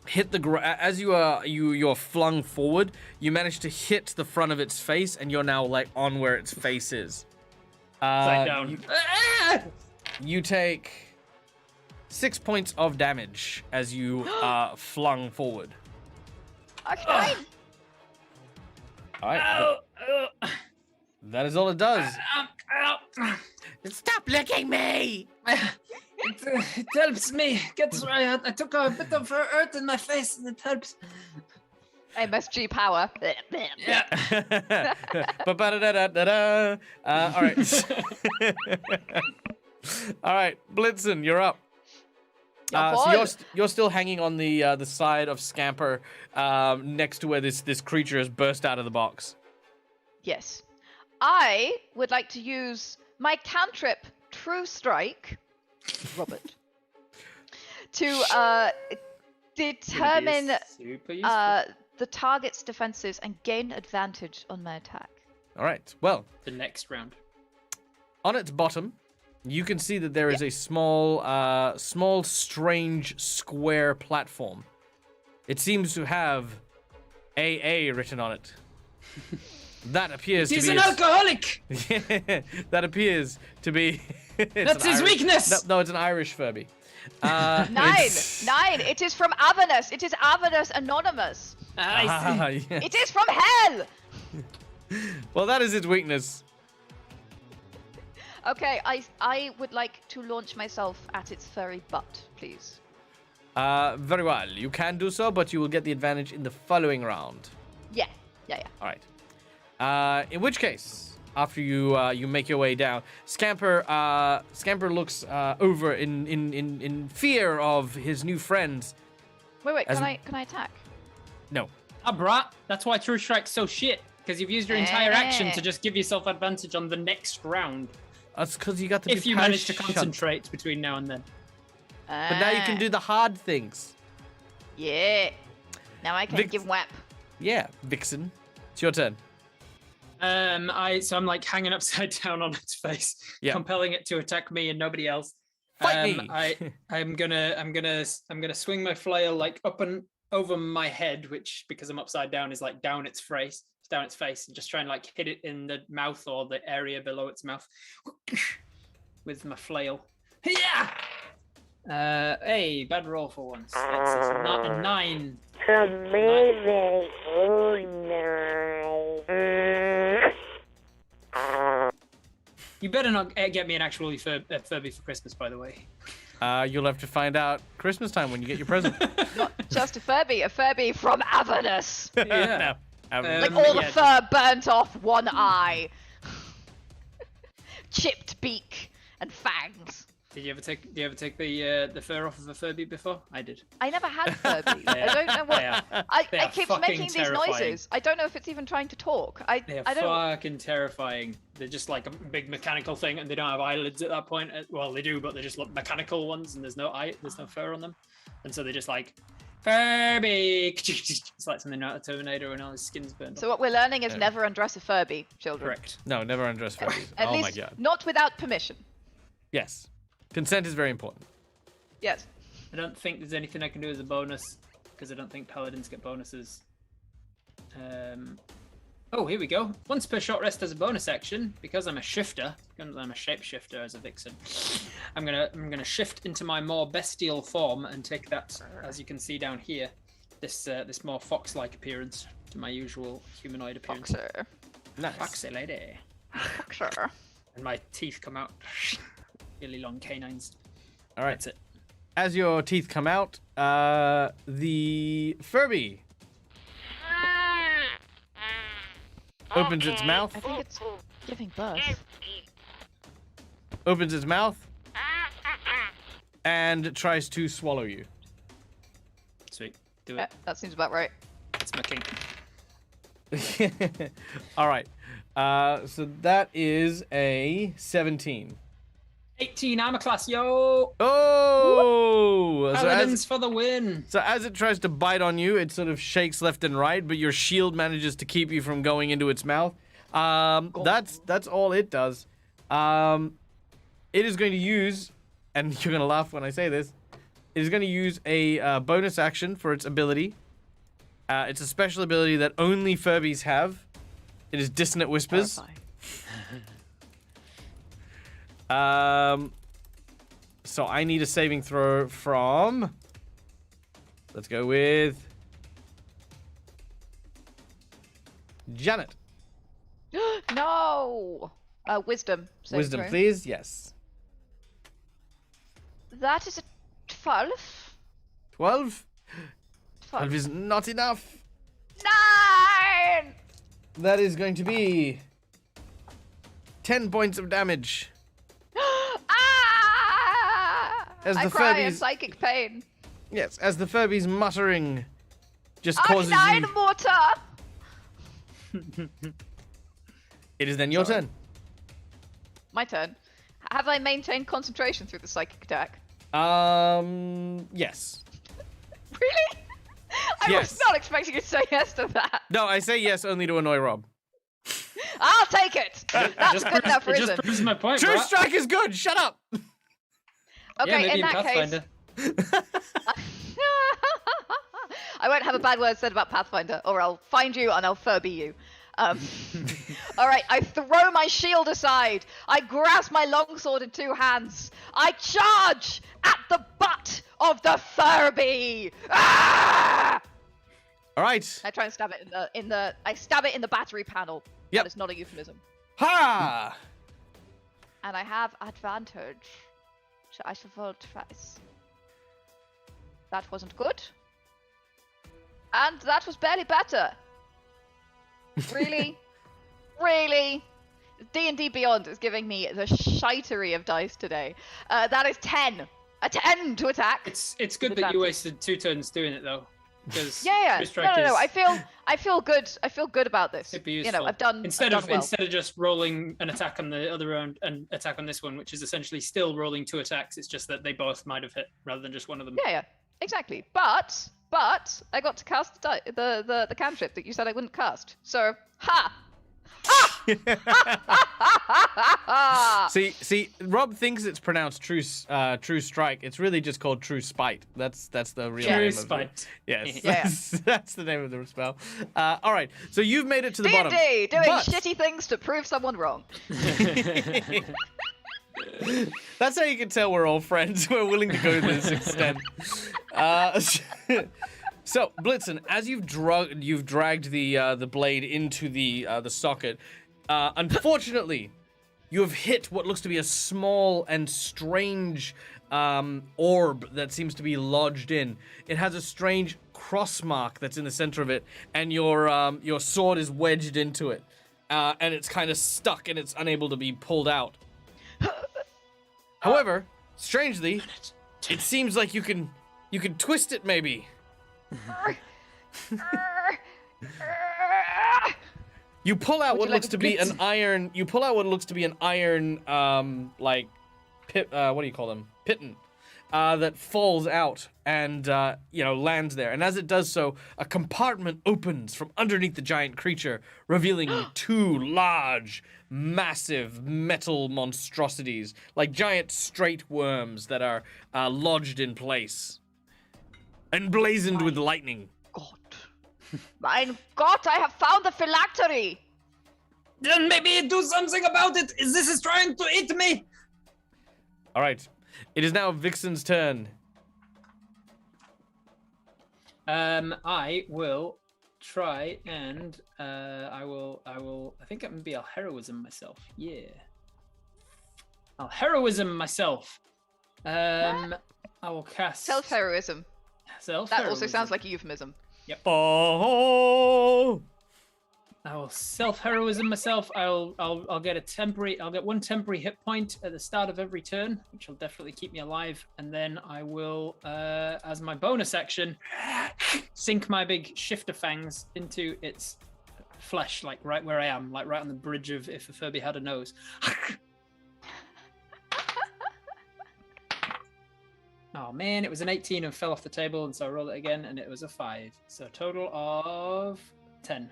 hit the as you're flung forward, you manage to hit the front of its face, and you're now like on where its face is. Upside down. You take 6 points of damage as you flung forward. Okay. All right. That is all it does. Stop licking me! It helps me. I took a bit of earth in my face, and it helps. MSG power. Yeah. Ba-ba-da-da-da-da-da. All right. All right, Blitzen, you're up. So you're still hanging on the side of Scamper, next to where this creature has burst out of the box. Yes. I would like to use my cantrip, True Strike, Robert, to determine Super useful. the target's defenses and gain advantage on my attack. All right. Well, The next round. on its bottom, you can see that there is a small, strange square platform. It seems to have AA written on it. That appears to He's be an alcoholic. that appears to be. That's his weakness. No, it's an Irish Furby. 9! It is from Avernus. It is Avernus Anonymous. I see. Yeah. It is from hell. Well, that is its weakness. Okay, I would like to launch myself at its furry butt, please. Very well. You can do so, but you will get the advantage in the following round. Yeah. All right. In which case, after you make your way down, Scamper looks over in fear of his new friends. Wait, As- can I attack? No. Ah, brah. That's why True Strike's so shit. Because you've used your entire action to just give yourself advantage on the next round. That's because you got the If you big manage to shunt. concentrate between now and then. But now you can do the hard things. Yeah. Now I can Vix- give WAP. Yeah, Vixen. It's your turn. So I'm like hanging upside down on its face, Yeah. compelling it to attack me and nobody else. Fight me! I'm gonna swing my flail like up and over my head, which because I'm upside down is like down its face, and just try and like hit it in the mouth or the area below its mouth with my flail. Yeah. Hey, bad roll for once. That's not a 9. You better not get me an actual Furby for Christmas, by the way. You'll have to find out Christmas time when you get your present. Not just a Furby from Avernus. Yeah. No. Like all the fur burnt off, one eye. Chipped beak and fangs. Did you ever take the fur off of a Furby before? I did. I never had Furby. I don't know what. It keeps fucking making terrifying. these noises. I don't know if it's even trying to talk. They're I don't. fucking terrifying. They're just like a big mechanical thing, and they don't have eyelids at that point. Well, they do, but they're just like mechanical ones, and there's no fur on them, and so they're just like Furby. It's like something out of Terminator when all his skin's burned So off. what we're learning is never undress a Furby, children. Correct. No, never undress Furbies. At Oh least my god. not without permission. Yes. Consent is very important. Yes. I don't think there's anything I can do as a bonus because I don't think paladins get bonuses. Oh, here we go. Once per short rest as a bonus action, because I'm a shifter. I'm a shapeshifter as a vixen. I'm gonna shift into my more bestial form and take that, as you can see down here, this more fox-like appearance to my usual humanoid appearance. Foxer. Nice. Foxy lady. Foxer. And my teeth come out. Really long canines. All right. That's it. As your teeth come out, the Furby opens its mouth. I think it's giving birth. Opens its mouth and tries to swallow you. Sweet. Do Yeah, it. that seems about right. It's my kink. All right. So that is a 17. 18 armor class, yo! Oh! Paladins for the win! So as it tries to bite on you, it sort of shakes left and right, but your shield manages to keep you from going into its mouth. That's all it does. It is going to use, and you're going to laugh when I say this, it is going to use a bonus action for its ability. It's a special ability that only Furbies have. It is Dissonant Whispers. So I need a saving throw from... Let's go with... Janet. No! Wisdom. saving Wisdom, throw. please. Yes. That is a 12. 12? 12. 12 is not enough. 9! That is going to be 10 points of damage. Ah! As I the cry in Furbies- psychic pain. Yes, as the Furby's muttering just causes Arcanine you... mortar! It is then your turn. My turn. Have I maintained concentration through the psychic attack? Yes. Really? I Yes. was not expecting you to say yes to that. No, I say yes only to annoy Rob. I'll take it. That's good enough It just reason. proves my point, True bro. strike is good. Shut up. Okay, Yeah, maybe in in that case, Pathfinder. I won't have a bad word said about Pathfinder, or I'll find you and I'll Furby you. All right, I throw my shield aside. I grasp my longsword in 2 hands. I charge at the butt of the Furby. Ah! All right. I try and stab it in the. I stab it in the battery panel. Yep. That is not a euphemism. Ha! And I have advantage. So I shall roll twice. That wasn't good. And that was barely better. Really? Really? D&D Beyond is giving me the shitery of dice today. That is 10. A 10 to attack. It's good that Advantage. you wasted 2 turns doing it though. Because Yeah. True Strike No. is I feel good. I feel good about this. super You useful. know, I've done instead well. of just rolling an attack on the other round and attack on this one, which is essentially still rolling 2 attacks. It's just that they both might have hit rather than just one of them. Yeah, exactly. But I got to cast the cantrip that you said I wouldn't cast. So ha! See, Rob thinks it's pronounced true strike. It's really just called true spite. That's the real True name spite. of it. Yes, Yeah. that's the name of the spell. All right, so you've made it to the bottom. D&D, doing but- shitty things to prove someone wrong. That's how you can tell we're all friends. We're willing to go to this extent. So, Blitzen, as you've dragged the blade into the socket, unfortunately, you have hit what looks to be a small and strange orb that seems to be lodged in. It has a strange cross mark that's in the center of it, and your sword is wedged into it, and it's kind of stuck and it's unable to be pulled out. However, strangely, it seems like you can twist it maybe. You pull out Would what you like looks me to to be blitz? an iron. You pull out what looks to be an iron, like, pit. What do you call them? Pitten. That falls out and lands there. And as it does so, a compartment opens from underneath the giant creature, revealing 2 large, massive metal monstrosities, like giant straight worms that are lodged in place, emblazoned with lightning. God. Mein Gott, I have found the phylactery! Then maybe do something about it. This is trying to eat me. All right, it is now Vixen's turn. I will try and I think maybe I'll heroism myself. Yeah. I'll heroism myself. I will cast Self-heroism. That also sounds like a euphemism. Oh! I will self-heroism myself. I'll get 1 temporary hit point at the start of every turn, which will definitely keep me alive. And then I will, as my bonus action, sink my big shifter fangs into its flesh, like right where I am, like right on the bridge of if a Furby had a nose. Oh man, it was an 18 and fell off the table, and so I rolled it again, and it was a 5. So total of 10.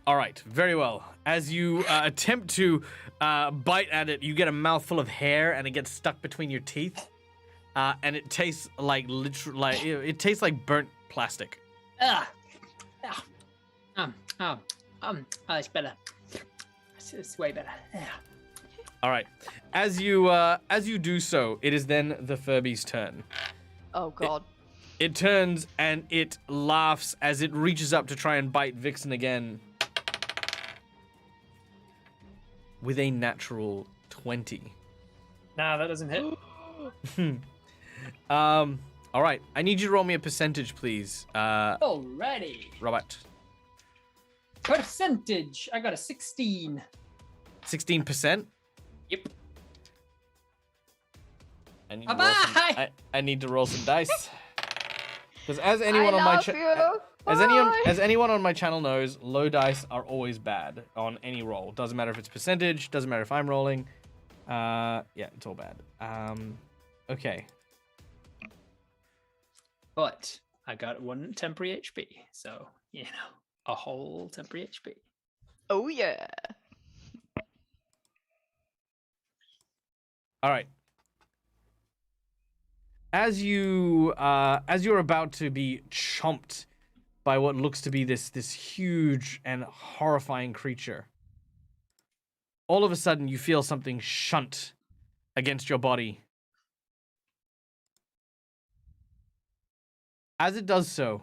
All right, very well. As you attempt to bite at it, you get a mouthful of hair, and it gets stuck between your teeth, and it tastes like it tastes like burnt plastic. It's better. It's way better. Yeah. All right, as you do so, it is then the Furby's turn. Oh God. It turns and it laughs as it reaches up to try and bite Vixen again. With a natural 20. Nah, that doesn't hit. All right, I need you to roll me a percentage, please. Alrighty. Robert. Percentage. I got a 16. 16%? Yep. I need to roll some, I need to roll some dice. Because as anyone on my as anyone on my channel knows, low dice are always bad on any roll. Doesn't matter if it's percentage, doesn't matter if I'm rolling. Yeah, it's all bad. Okay. But I got 1 temporary HP, so a whole temporary HP. Oh yeah. All right. As you're about to be chomped by what looks to be this huge and horrifying creature, all of a sudden you feel something shunt against your body. As it does so,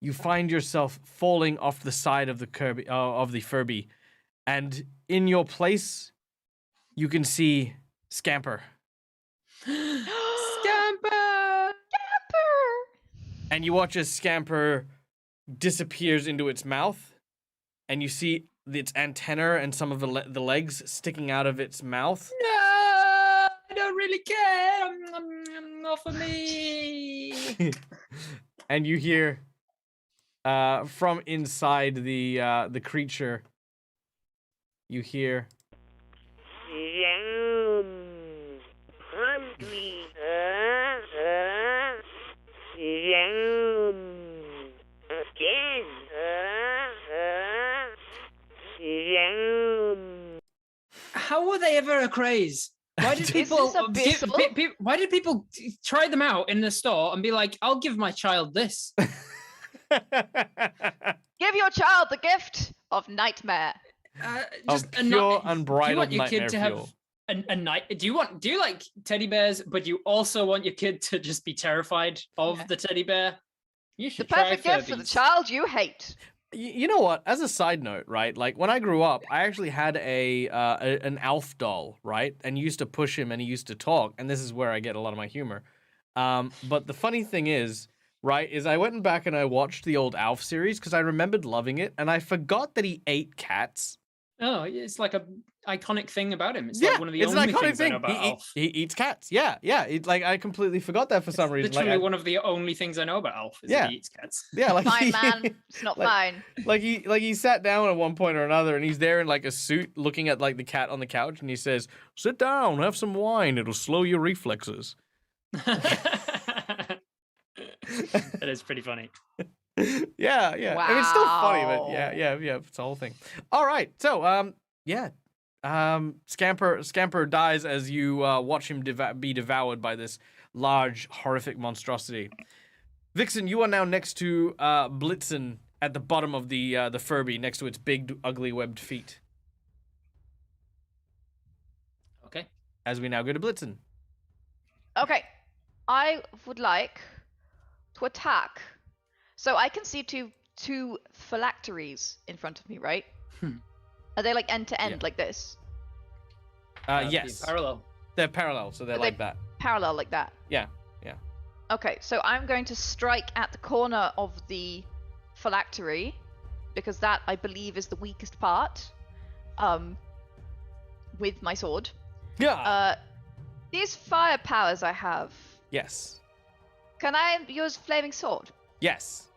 you find yourself falling off the side of the Furby, and in your place, you can see Scamper. Scamper! And you watch as Scamper disappears into its mouth, and you see its antenna and some of the legs sticking out of its mouth. No! I don't don't really care. Not for me. And you hear from inside the creature, you hear, Hungry. Again. How were they ever a craze? Why did Is people this abyssal? why did people try them out in the store and be like, I'll give my child this? Give your child the gift of nightmare. of a ni- pure do you unbridled want your nightmare kid to have fuel. a night? Do you like teddy bears, but you also want your kid to just be terrified of Yeah. the teddy bear? You The should try perfect gift for the Furbies. child you hate. You know what? As a side note, right? Like when I grew up, I actually had an Alf doll, right? And used to push him, and he used to talk. And this is where I get a lot of my humor. But the funny thing is, right, is I went back and I watched the old Alf series because I remembered loving it, and I forgot that he ate cats. Oh, it's like a iconic thing about him. It's Yeah, like one of the it's an only iconic things I thing. know about Alf. He eats cats. Yeah. Like I completely forgot that for some reason. Literally Like, one of the only things I know about Alf is Yeah. that he eats cats. yeah, like Fine, man. It's not like- fine. Like he sat down at one point or another, and he's there in like a suit, looking at like the cat on the couch, and he says, "Sit down, have some wine. It'll slow your reflexes." That is pretty funny. Yeah. I mean, it's still funny, but Wow. yeah. It's a whole thing. All right, so Scamper dies as you watch him be devoured by this large, horrific monstrosity. Vixen, you are now next to Blitzen at the bottom of the Furby, next to its big, ugly, webbed feet. Okay. As we now go to Blitzen. Okay. I would like to attack. So I can see two phylacteries in front of me, right? Are they like end to end Yeah. like this? Yes, Parallel. they're parallel, so they're Are like they- that. Parallel like that. Yeah. Okay, so I'm going to strike at the corner of the phylactery because that I believe is the weakest part. With my sword. Yeah. These fire powers I have. Yes. Can I use flaming sword Yes.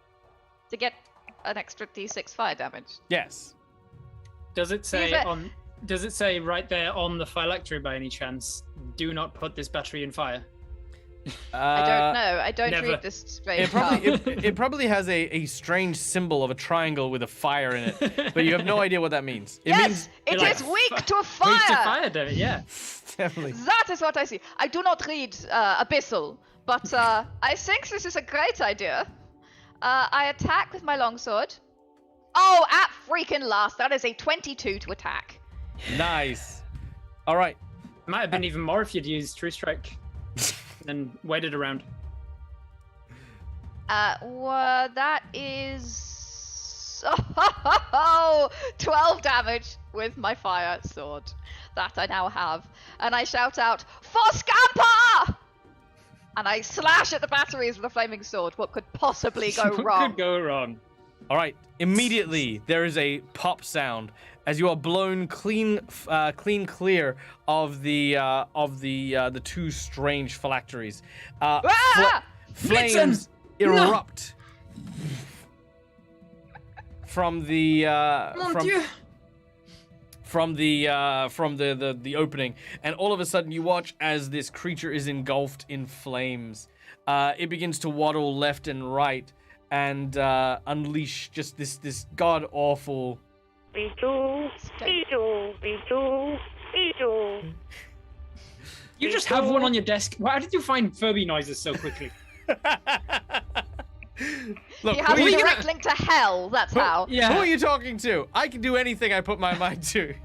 to get an extra d6 fire damage? Yes. Does it say Leave it. on? Does it say right there on the phylactery by any chance? Do not put this battery in fire. I don't know. I don't never. read this strange It probably card. it probably has a strange symbol of a triangle with a fire in it, but you have no idea what that means. It Yes, it You're like, is weak to Weak to fire. fire, damn it, yeah. means definitely. That is what I see. I do not read abyssal, but I think this is a great idea. I attack with my longsword. Oh, at freaking last, that is a 22 to attack. Nice. All right. Might have been even more if you'd used True Strike. And waited around. That is 12 damage with my fire sword that I now have, and I shout out for Scamper! And I slash at the batteries with a flaming sword. What could possibly go What wrong? could go wrong? All right. Immediately there is a pop sound as you are blown clean clear of the two strange phylacteries. Ah! Flames erupt from the Mon Dieu. from the opening, and all of a sudden you watch as this creature is engulfed in flames. It begins to waddle left and right and unleash just this god awful. Beetle, beetle, beetle, beetle. You just have one on your desk. Why did you find Furby noises so quickly? Look, He who has are a you- direct link to hell, that's how. who Yeah. are you talking to? I can do anything I put my mind to.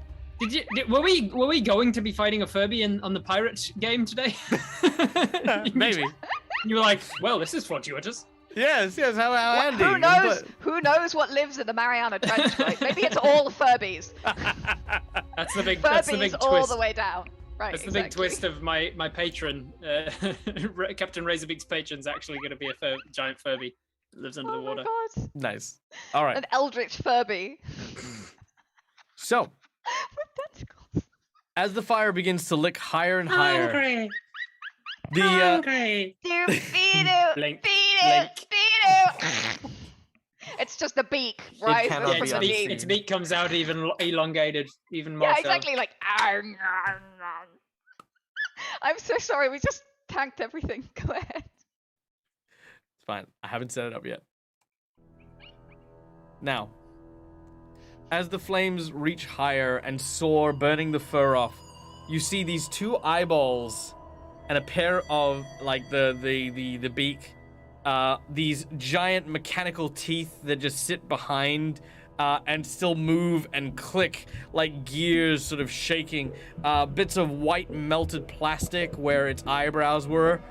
Were we going to be fighting a Furby on the pirate game today? Maybe. You were like, well, this is fortuitous. Yes. How handy. Who knows? But- Who knows what lives in the Mariana Trench, right? Maybe it's all Furbies. That's the big Furbies all twist. the way down. Right. That's the big exactly. twist of my patron. Captain Razorbeak's patron's actually going to be a giant Furby that lives under Oh the water. my god. Nice. All right. An eldritch Furby. So With tentacles. As the fire begins to lick higher and higher, Hungry. the Hungry. Blink, It's just the beak, right? cannot Yeah, From be the unseen. beak. its beak comes out even elongated, even more Yeah, so. exactly. Like, "Arr, arr, arr." I'm so sorry. We just tanked everything. Go ahead. It's fine. I haven't set it up yet. Now, as the flames reach higher and soar, burning the fur off, you see these two eyeballs and a pair of like the beak, these giant mechanical teeth that just sit behind and still move and click like gears sort of shaking. Bits of white melted plastic where its eyebrows were,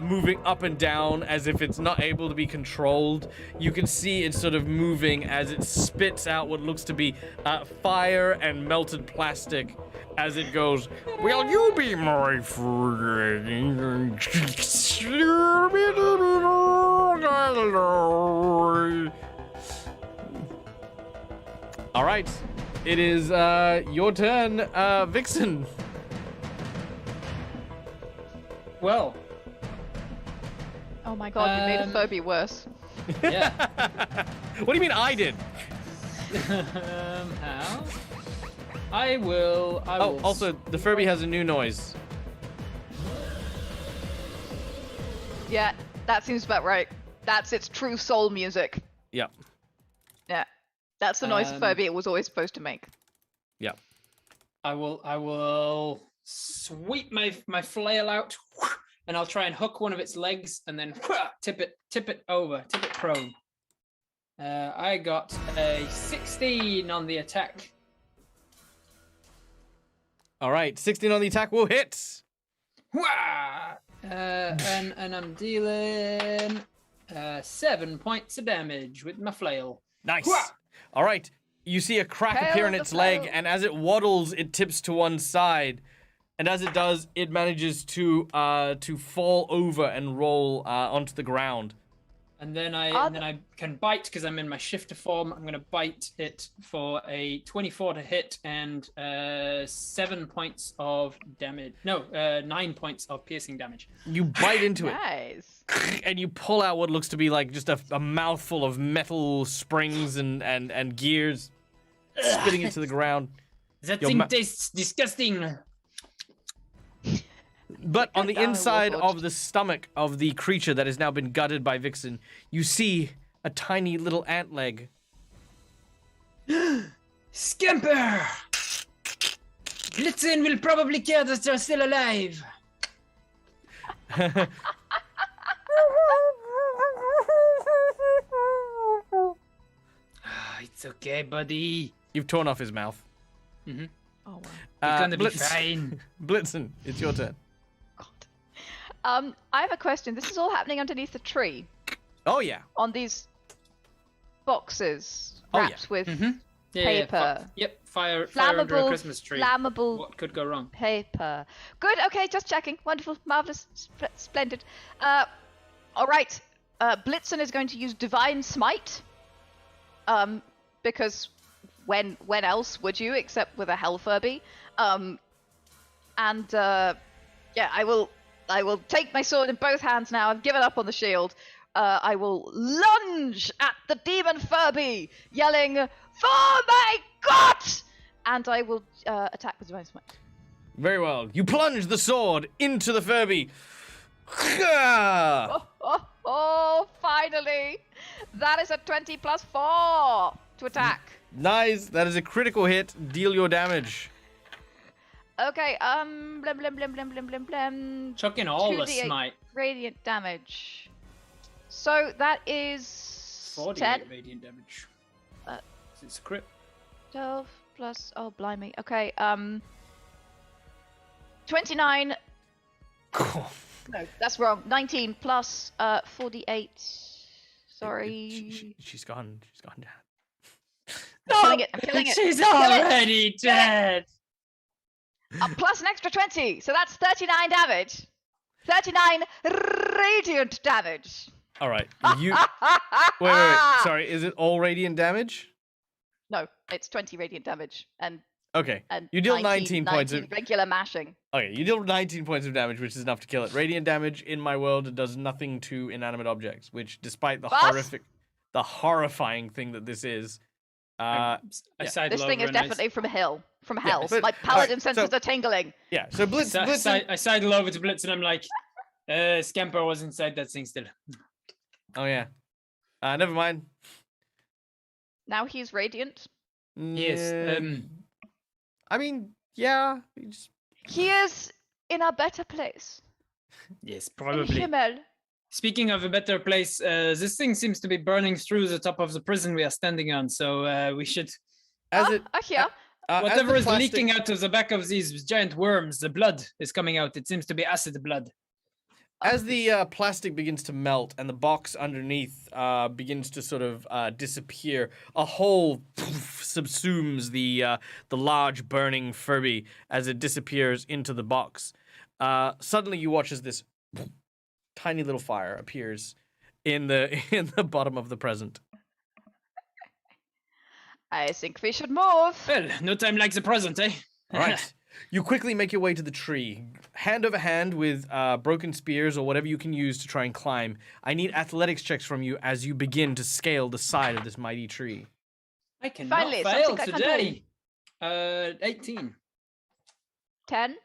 moving up and down as if it's not able to be controlled. You can see it sort of moving as it spits out what looks to be fire and melted plastic as it goes, "Will you be my friend?" All right, it is your turn, Vixen. Well, Oh my god, you made a Um, Furby worse. yeah. What do you mean I did? How? I will. Oh, also, the Furby has a new noise. Yeah, that seems about right. That's its true soul music. Yep. Yeah. That's the noise Um, Furby it was always supposed to make. Yep. I will sweep my flail out, and I'll try and hook one of its legs, and then tip it over, tip it prone. I got a 16 on the attack. All right, 16 on the attack will hit. Wah! And I'm dealing 7 points of damage with my flail. Nice. Wah! All right, you see a crack Tail appear of in the its leg, flail. and as it waddles, it tips to one side, and as it does, it manages to fall over and roll onto the ground. And then I can bite because I'm in my shifter form. I'm gonna bite it for a 24 to hit and 7 points of damage. No, 9 points of piercing damage. You bite into it, Nice. and you pull out what looks to be like just a mouthful of metal springs and gears, spitting it to the ground. That Your thing ma- tastes disgusting. But on the down and inside Warforged. of the stomach of the creature that has now been gutted by Vixen, you see a tiny little ant leg. Scamper! Blitzen will probably care that they're still alive. It's okay, buddy. You've torn off his mouth. Oh wow. You're gonna be Blitz- fine. Blitzen, it's your turn. God. I have a question. This is all happening underneath the tree Oh yeah. on these boxes Oh, yeah. wrapped with Yeah, Paper. yep, fire under a flammable, Christmas tree. flammable What could go wrong? paper. Good. Okay, just checking. Wonderful, marvelous, splendid. All right. Blitzen is going to use Divine Smite. Because when else would you except with a Hell Furby? Yeah, I will take my sword in both hands now. I've given up on the shield. I will lunge at the demon Furby, yelling, "For my God!" And I will attack with Divine Smite. Very well. You plunge the sword into the Furby. Oh, finally! That is a 20 plus 4 to attack. Nice. That is a critical hit. Deal your damage. Okay, blem. Chuck in all the 2d8 smite. Radiant damage. So that is 48 10, radiant damage. Uh, It's a crit. 12 plus, oh blimey. Okay, 29. No, that's wrong. 19 plus 48. Sorry. She's gone. She's gone down. I'm killing it. I'm killing it. She's Kill it. already dead. Plus an extra 20, so that's 39 damage. 39 radiant damage. All right. You wait. Sorry. Is it all radiant damage? No, it's 20 radiant damage, and Okay. And You deal 19 points of regular mashing. Okay, you deal 19 points of damage, which is enough to kill it. Radiant damage in my world does nothing to inanimate objects, which, despite the horrifying thing that this is, I yeah. sidle This thing over is and I definitely from hell. From hell. but- My paladin alright, senses so- are tingling. Yeah. So Blitzen. I sidle over to Blitzen. I'm like, Scamper was inside that thing still. Oh yeah. Never mind. Now he's radiant. Yes. I mean, yeah. He is in a better place. Yes, In probably. Himmel. Speaking of a better place, this thing seems to be burning through the top of the prison we are standing on. So we should, Here. whatever is plastic, leaking out of the back of these giant worms, the blood is coming out. It seems to be acid blood. As the plastic begins to melt and the box underneath begins to sort of disappear, a hole subsumes the large burning Furby as it disappears into the box. Suddenly, you watch as this tiny little fire appears in the bottom of the present. I think we should move. Well, no time like the present, eh? All right. You quickly make your way to the tree, hand over hand with broken spears or whatever you can use to try and climb. I need athletics checks from you as you begin to scale the side of this mighty tree. I cannot Finally, fail something I can today. 18. 10.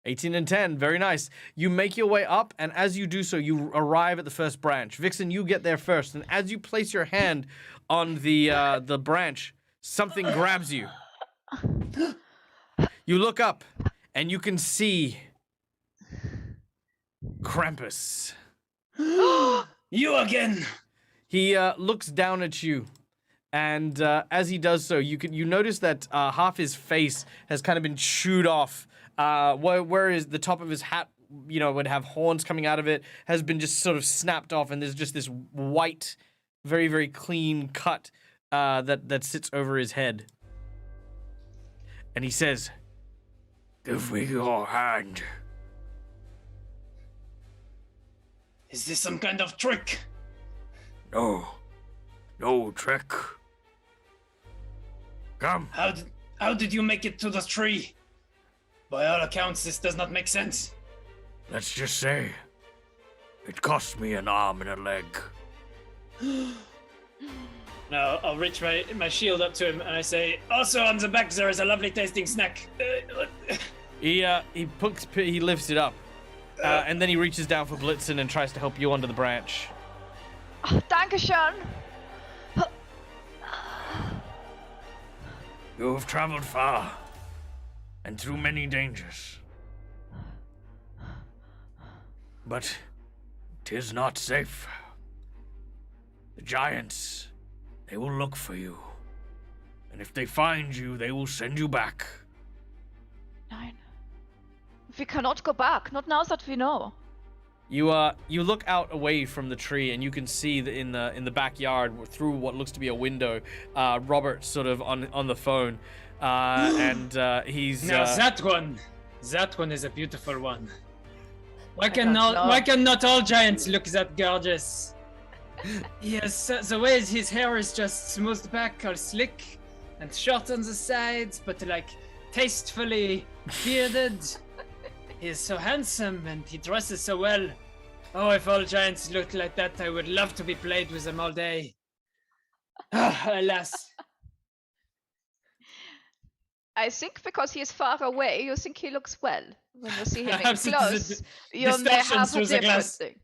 18 and 10, very nice. You make your way up, and as you do so, you arrive at the first branch. Vixen, you get there first, and as you place your hand on the branch, something grabs you. You look up, and you can see Krampus. You again. He looks down at you, and as he does so, you notice that half his face has kind of been chewed off. Where is the top of his hat, would have horns coming out of it, has been just sort of snapped off, and there's just this white, very, very clean cut that sits over his head. And he says, "Give me your hand." Is this some kind of trick? No trick. Come. How did you make it to the tree? By all accounts, this does not make sense. Let's just say, it cost me an arm and a leg. Now, I'll reach my shield up to him and I say, also on the back there is a lovely tasting snack. He lifts it up, and then he reaches down for Blitzen and tries to help you onto the branch. Oh, Dankeschön. You have traveled far, and through many dangers. But 'tis not safe. The giants, they will look for you. And if they find you, they will send you back. Nein. We cannot go back. Not now that we know. You look out away from the tree, and you can see that in the backyard through what looks to be a window, Robert sort of on the phone, and he's Now that one is a beautiful one. Why don't can not all giants look that gorgeous? Yes, the way his hair is just smoothed back, all slick and short on the sides, but like tastefully bearded. He is so handsome and he dresses so well. Oh, if all giants looked like that, I would love to be played with them all day. Alas. I think because he is far away, you think he looks well. When you see him in Perhaps it's close, you may distortion have a through the different glass. thing.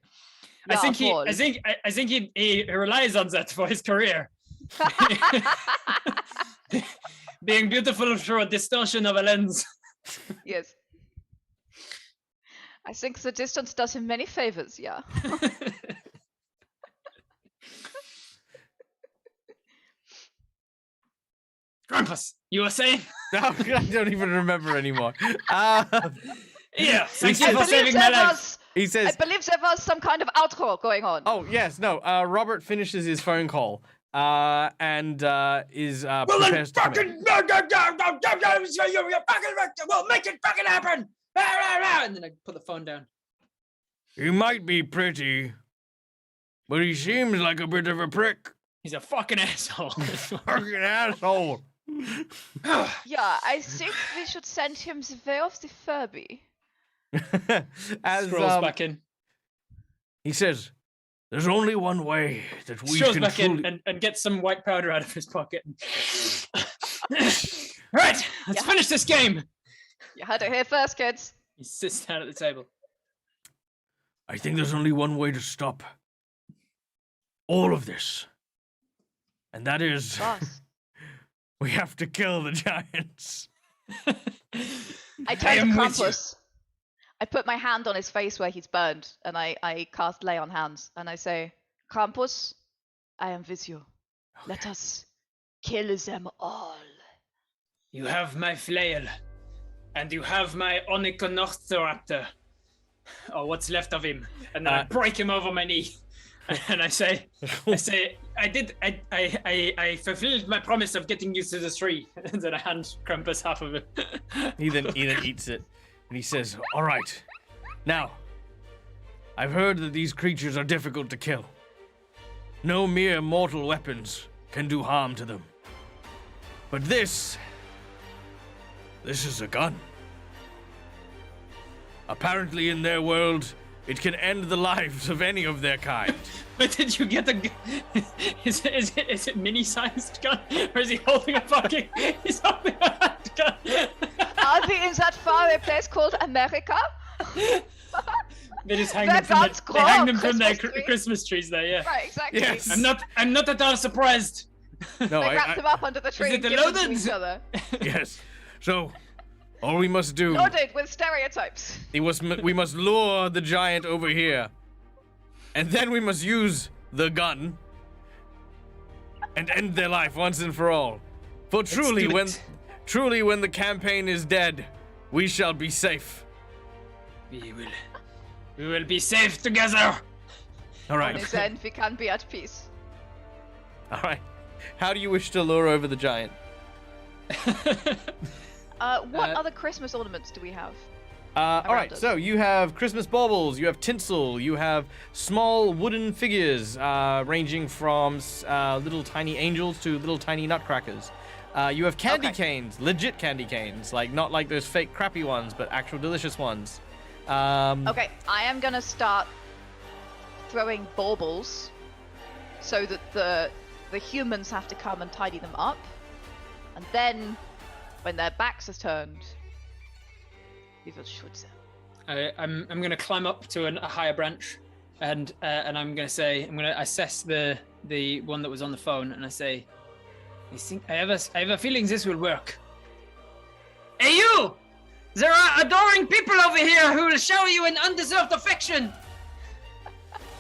I Yeah, think he relies on that for his career. Being beautiful through a distortion of a lens. Yes. I think the distance does him many favors, yeah. Krampus, you were saying? I don't even remember anymore. Yeah, thank you I for saving my life. He I says, believe there was some kind of outro going on. "Oh yes, no." Robert finishes his phone call and is Well, then prepares to come in. Well, make it fucking happen! And then I put the phone down. He might be pretty, but he seems like a bit of a prick. He's a fucking asshole. Fucking asshole. Yeah, I think we should send him the way of the Furby. As Scrolls back in. he says, "There's only one way that we Scrolls can back truly." in and gets some white powder out of his pocket. Right, let's finish this game. You heard it here first, kids. He sits down at the table. I think there's only one way to stop all of this, and that is Boss. we have to kill the giants. I turn am to with you. Krampus. I put my hand on his face where he's burned, and I cast Lay on Hands, and I say, Krampus, I am with you. Let us kill them all. You have my flail, and you have my Onychonorthoraptor, or what's left of him, and then I break him over my knee, and I say, I fulfilled my promise of getting you to the tree, and then I hand Krampus half of it. He then eats it, and he says, "All right, now, I've heard that these creatures are difficult to kill. No mere mortal weapons can do harm to them. But this is a gun. Apparently in their world, it can end the lives of any of their kind." But did you get the? Is it mini-sized gun, or is he holding a fucking? He's holding a handgun. Are we in that faraway place called America? They just hang Where them from guns they hang grow, them from their Christmas tree. Christmas trees there. Yeah. Right, exactly. Yes. I'm not at all surprised. No, They wrap them up under the tree it and give them to loaded? each other. yes. So, all we must do, Loaded with stereotypes. we must lure the giant over here, and then we must use the gun and end their life once and for all. For truly, do when it. the campaign is dead, we shall be safe. We will be safe together. All On right. his end, we can be at peace. All right. How do you wish to lure over the giant? What other Christmas ornaments do we have? All right, us. so you have Christmas baubles, you have tinsel, you have small wooden figures ranging from little tiny angels to little tiny nutcrackers. You have candy canes, legit candy canes, like not like those fake crappy ones, but actual delicious ones. Okay, I am gonna start throwing baubles so that the humans have to come and tidy them up, and then when their backs are turned, we will shoot them. I'm gonna climb up to a higher branch, and I'm gonna assess the one that was on the phone, and I say, I have a feeling this will work. Hey you! There are adoring people over here who will shower you in undeserved affection.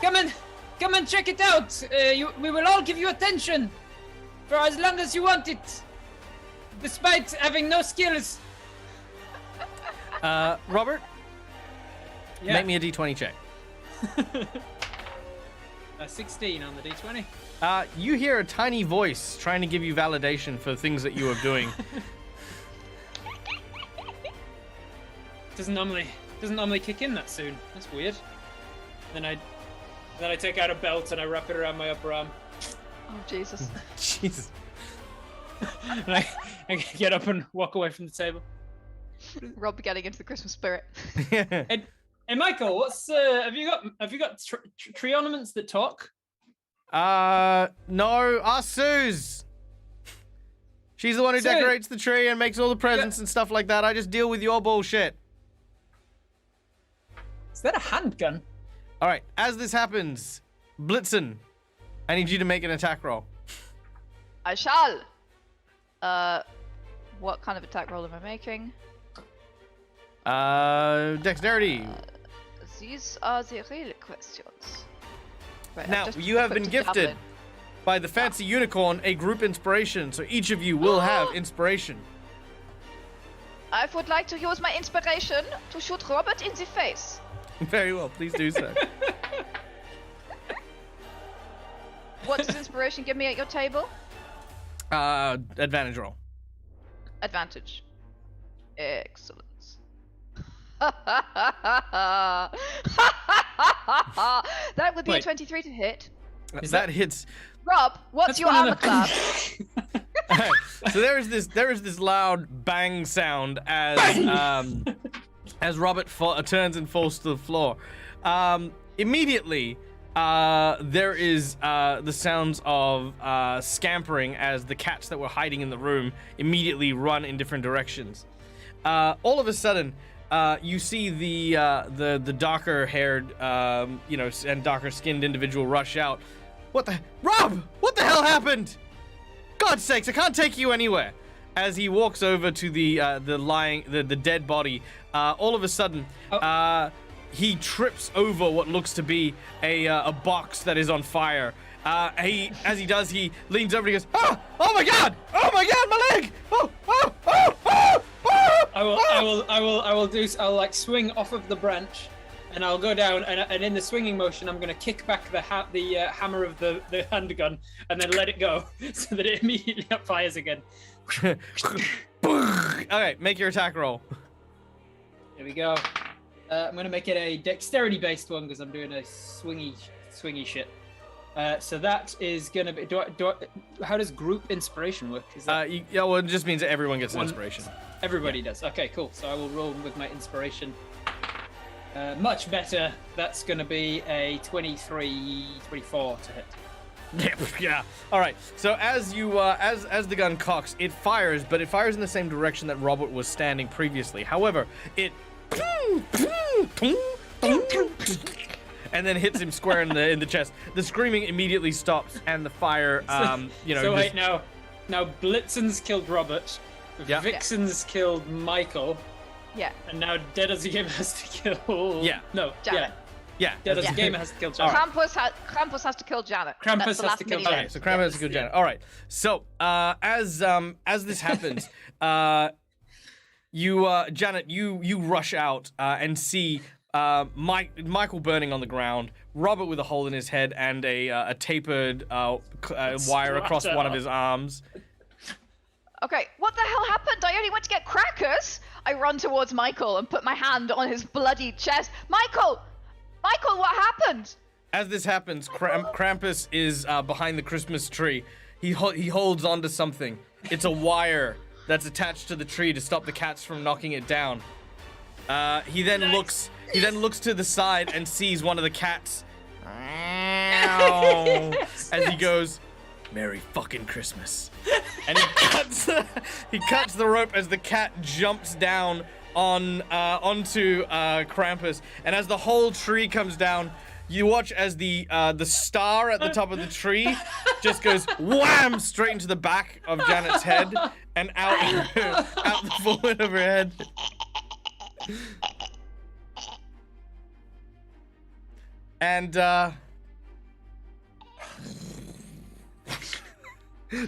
Come and check it out. We will all give you attention for as long as you want it, despite having no skills. Robert, Yeah. make me a d20 check. 16 on the d20. You hear a tiny voice trying to give you validation for things that you are doing. Doesn't normally kick in that soon. That's weird. Then I take out a belt and I wrap it around my upper arm. Oh Jesus! Jesus. And I get up and walk away from the table. Rob getting into the Christmas spirit. Hey Michael, what's have you got tree ornaments that talk? No, ask Suze. She's the one who Sue. decorates the tree and makes all the presents and stuff like that. I just deal with your bullshit. Is that a handgun? All right, as this happens, Blitzen, I need you to make an attack roll. I shall. What kind of attack roll am I making? Dexterity. These are the real questions. Right, I've Now, just you have been equipped a gifted javelin. by the fancy unicorn a group inspiration, so each of you will have inspiration. I would like to use my inspiration to shoot Robert in the face. Very well, please do so. What does inspiration give me at your table? Advantage roll. Advantage. Excellent. That would be Wait. a 23 to hit. Is That hits. Rob, what's That's your one armor of the- class? So there is this loud bang sound as Robert turns and falls to the floor. Immediately, there is the sounds of scampering as the cats that were hiding in the room immediately run in different directions. All of a sudden, you see the darker-haired, and darker-skinned individual rush out. Rob! What the hell happened? God's sakes, I can't take you anywhere. As he walks over to the dead body, all of a sudden, he trips over what looks to be a box that is on fire. As he does, he leans over and he goes, oh my God, my leg! I'll like swing off of the branch, and I'll go down, and in the swinging motion, I'm gonna kick back the hammer of the handgun, and then let it go, so that it immediately fires again. Okay, make your attack roll. Here we go. I'm gonna make it a dexterity-based one because I'm doing a swingy shit. So that is gonna be. How does group inspiration work? Is that well, it just means that everyone gets an inspiration. Everybody does. Okay, cool. So I will roll with my inspiration. Much better. That's gonna be a 24 to hit. Yeah. All right. So as you as the gun cocks, it fires, but it fires in the same direction that Robert was standing previously. However, it and then hits him square in the chest. The screaming immediately stops, and the fire, So wait, now Blitzen's killed Robert. Yeah. Vixen's killed Michael. Yeah. And now Dead as a Gamer has to kill. Yeah. No. Janet. Yeah. Dead as a Gamer has to kill Janet. Krampus has to kill Janet. Krampus That's the has last to kill mini-game. Okay, so Krampus has to kill Janet. All right. So as this happens, Janet, you rush out and see Michael burning on the ground, Robert with a hole in his head and a tapered wire across one of his arms. Okay, what the hell happened? I only went to get crackers. I run towards Michael and put my hand on his bloody chest. Michael, what happened? As this happens, Krampus is behind the Christmas tree. He holds onto something. It's a wire that's attached to the tree to stop the cats from knocking it down. He then looks to the side and sees one of the cats. As he goes, "Merry fucking Christmas." And he cuts the rope as the cat jumps down onto Krampus. And as the whole tree comes down, you watch as the star at the top of the tree just goes wham straight into the back of Janet's head and out the forward of her head. And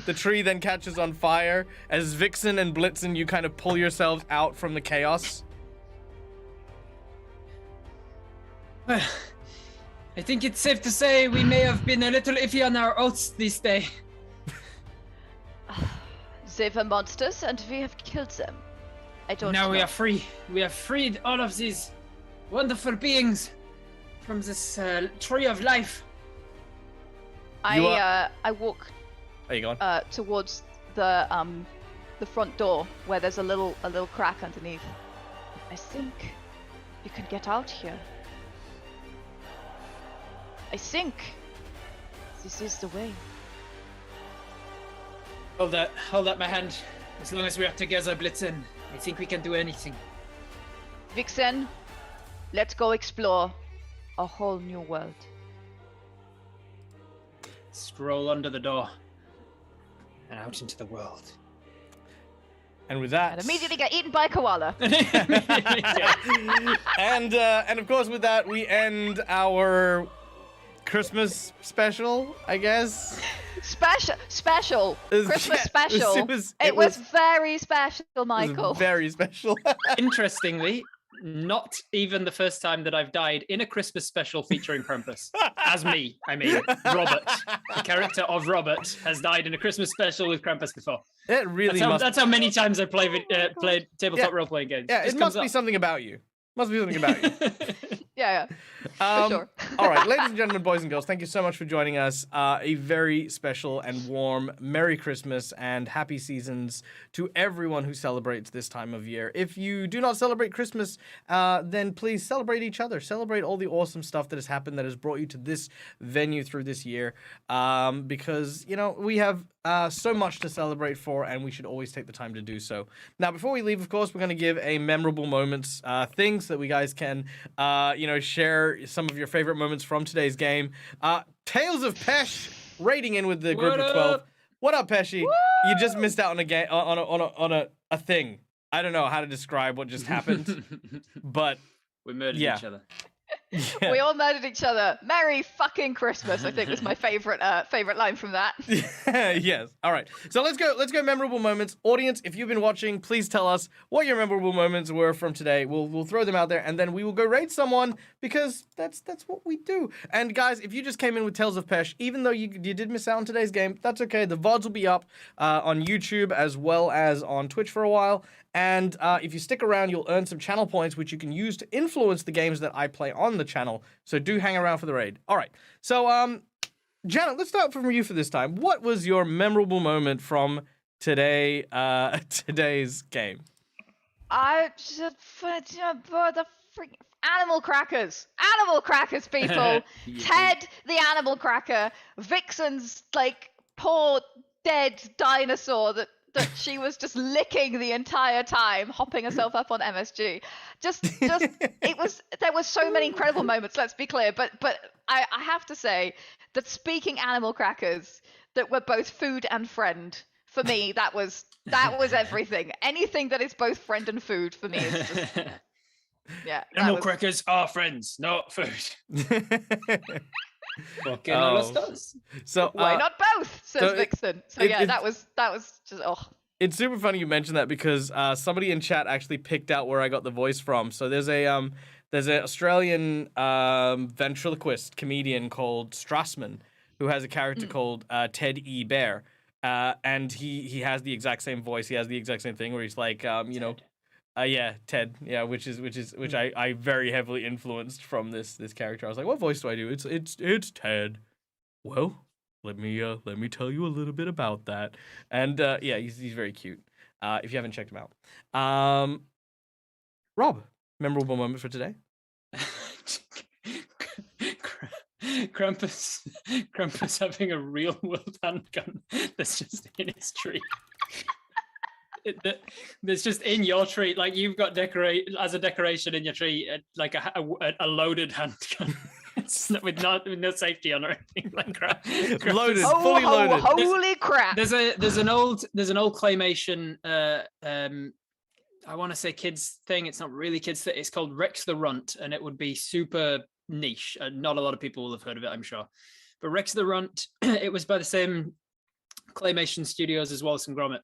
the tree then catches on fire. As Vixen and Blitzen, you kind of pull yourselves out from the chaos. I think it's safe to say we may have been a little iffy on our oaths this day. They were monsters and we have killed them. I don't know. Now we are free. We have freed all of these wonderful beings from this tree of life. I walk Are you going? towards the front door where there's a little crack underneath. I think you can get out here. I think this is the way. Hold that, my hand. As long as we are together, Blitzen, I think we can do anything. Vixen, let's go explore a whole new world. Stroll under the door and out into the world. And with that, And immediately get eaten by a koala. and of course with that we end our Christmas special, I guess. Special. Christmas Yeah, special. it was very special, Michael. Very special. Interestingly, not even the first time that I've died in a Christmas special featuring Krampus. As me, I mean, Robert. The character of Robert has died in a Christmas special with Krampus before. It really That's how many times I played tabletop Yeah. role-playing games. Yeah, Just it must comes be up. something about you. Must be something about you. Yeah. sure. All right, ladies and gentlemen, boys and girls, thank you so much for joining us. A very special and warm Merry Christmas and Happy Seasons to everyone who celebrates this time of year. If you do not celebrate Christmas, then please celebrate each other. Celebrate all the awesome stuff that has happened that has brought you to this venue through this year. Because, you know, we have so much to celebrate for, and we should always take the time to do so. Now, before we leave, of course, we're going to give a memorable moments things that we guys can, share some of your favorite moments from today's game. Tales of Pesh raiding in with the group of 12. What up, Peshy? You just missed out on a game on a thing. I don't know how to describe what just happened, but We murdered each other. yeah. We all murdered each other. Merry fucking Christmas, I think was my favorite line from that. Yes. All right. So let's go memorable moments. Audience, if you've been watching, please tell us what your memorable moments were from today. We'll throw them out there, and then we will go raid someone, because that's what we do. And guys, if you just came in with Tales of Pesh, even though you did miss out on today's game, that's okay. The VODs will be up on YouTube as well as on Twitch for a while. And if you stick around, you'll earn some channel points, which you can use to influence the games that I play on the channel. So do hang around for the raid. All right. So, Janet, let's start from you for this time. What was your memorable moment from today's game? I just the freaking animal crackers. Animal crackers, people. Ted the animal cracker. Vixen's like poor dead dinosaur that she was just licking the entire time, hopping herself up on MSG. Just there were so many incredible moments, let's be clear, but I have to say that speaking animal crackers that were both food and friend, for me, that was everything. Anything that is both friend and food for me is just yeah. Animal crackers are friends, not food. Fucking does. So why not both? Says Vixen. So that was just It's super funny you mentioned that, because somebody in chat actually picked out where I got the voice from. So there's an Australian ventriloquist comedian called Strassman who has a character called Ted E. Bear, and he has the exact same voice. He has the exact same thing where he's like, Ted, which I very heavily influenced from this character. I was like, what voice do I do? It's Ted. Well, let me tell you a little bit about that. And he's very cute. If you haven't checked him out, Rob, memorable moment for today. Krampus having a real world handgun that's just in his tree. There's just in your tree, like you've got as a decoration in your tree, like a loaded handgun. with no safety on or anything like crap. Loaded, fully loaded. Holy crap! There's an old claymation. I want to say kids thing. It's not really kids thing. It's called Rex the Runt, and it would be super niche. Not a lot of people will have heard of it, I'm sure. But Rex the Runt, it was by the same claymation studios as Wallace and Gromit.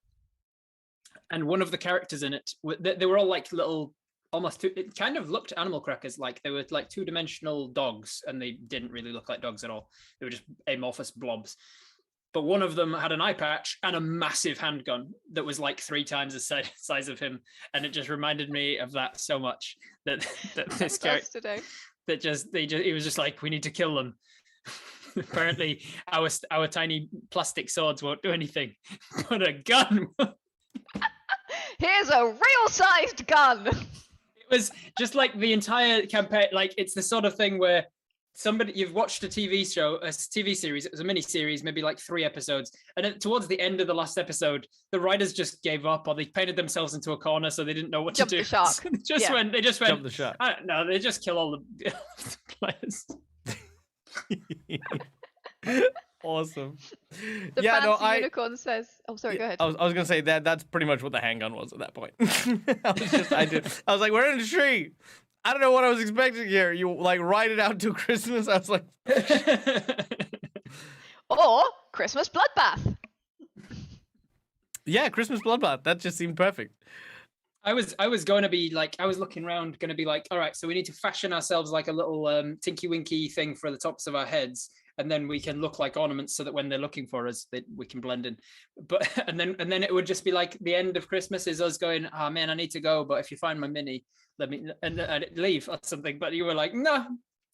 And one of the characters in it, they were all like little, almost, it kind of looked animal crackers, like they were like two-dimensional dogs, and they didn't really look like dogs at all. They were just amorphous blobs. But one of them had an eye patch and a massive handgun that was like 3 times the size of him. And it just reminded me of that so much, that this character, he was just like, we need to kill them. Apparently our tiny plastic swords won't do anything, but a gun. Here's a real-sized gun. It was just like the entire campaign. Like, it's the sort of thing where you've watched a TV series. It was a mini series, maybe like 3 episodes. And then towards the end of the last episode, the writers just gave up, or they painted themselves into a corner, so they didn't know what to do. The shark. So they just went. Jump the shark. I don't know. They just kill all the players. Awesome. The fancy unicorn says, "Oh, sorry, go ahead." I was gonna say that's pretty much what the handgun was at that point. I was like, we're in a tree. I don't know what I was expecting here. You like ride it out till Christmas. I was like, or Christmas bloodbath. Yeah, Christmas bloodbath. That just seemed perfect. I was going to be like, I was looking around, going to be like, all right, so we need to fashion ourselves like a little Tinky Winky thing for the tops of our heads, and then we can look like ornaments so that when they're looking for us, we can blend in. But and then it would just be like the end of Christmas is us going, oh man, I need to go, but if you find my mini, let me and leave or something. But you were like, no,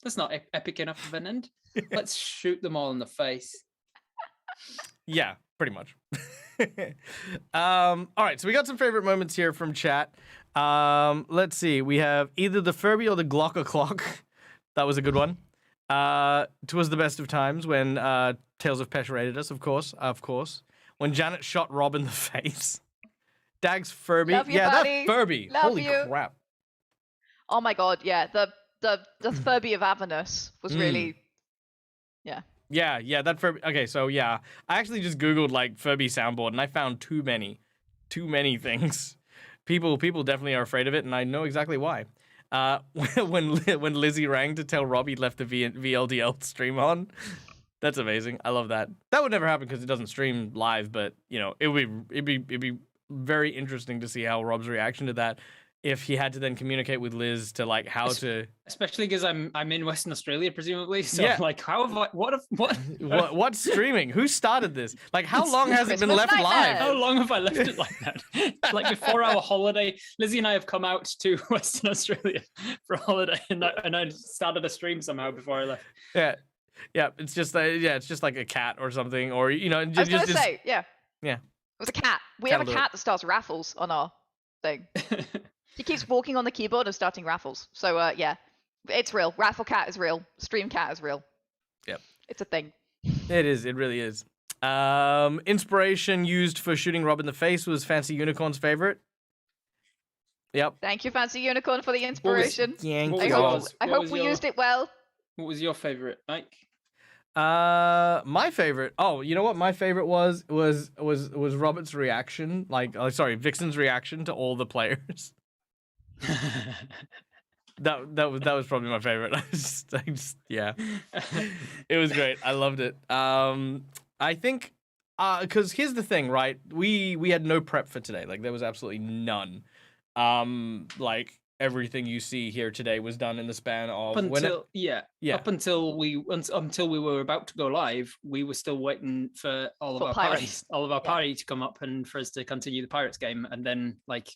That's not epic enough of an end. Let's shoot them all in the face. Yeah, pretty much. All right, so we got some favorite moments here from chat. Let's see. We have either the Furby or the Glocker clock. That was a good one. "'Twas the best of times" when Tales of Pesh raided us, of course. When Janet shot Rob in the face. Dag's Furby. Love you, yeah, buddy. that Furby. Love Holy you. crap. Oh my god, yeah. The Furby of Avernus was really Yeah, that Furby. Okay, so yeah, I actually just Googled like Furby soundboard and I found too many things. People definitely are afraid of it, and I know exactly why. When Lizzie rang to tell Rob he'd left the VLDL stream on, that's amazing. I love that. That would never happen because it doesn't stream live, but you know, it'd be very interesting to see how Rob's reaction to that. If he had to then communicate with Liz to like how to, especially because I'm in Western Australia presumably, so Yeah. like how have I what what's streaming? Who started this? Like, how long has it been Christmas left nightmare. live? how long have I left it like that? Like before our holiday, Lizzie and I have come out to Western Australia for a holiday, and I started a stream somehow before I left. Yeah. It's just it's just like a cat or something, or you know, I was gonna say, yeah. Yeah. It was a cat. We Cat'll have a do it. cat that starts raffles on our thing. He keeps walking on the keyboard and starting raffles. So yeah, it's real. Raffle cat is real. Stream cat is real. Yep. It's a thing. It is. It really is. Inspiration used for shooting Rob in the face was Fancy Unicorn's favorite. Yep. Thank you, Fancy Unicorn, for the inspiration. Thank What I was you. hope, yours? I What hope was we your- used it well. What was your favorite, Mike? My favorite. Oh, you know what? My favorite was Robert's reaction. Like, sorry, Vixen's reaction to all the players. That was probably my favorite. I just yeah, it was great. I loved it. I think because here's the thing, right? We had no prep for today. Like, there was absolutely none. Like, everything you see here today was done in the span of Up until yeah. up until we were about to go live, we were still waiting for all of For our pirates. our Yeah. party to come up and for us to continue the Pirates game, and then like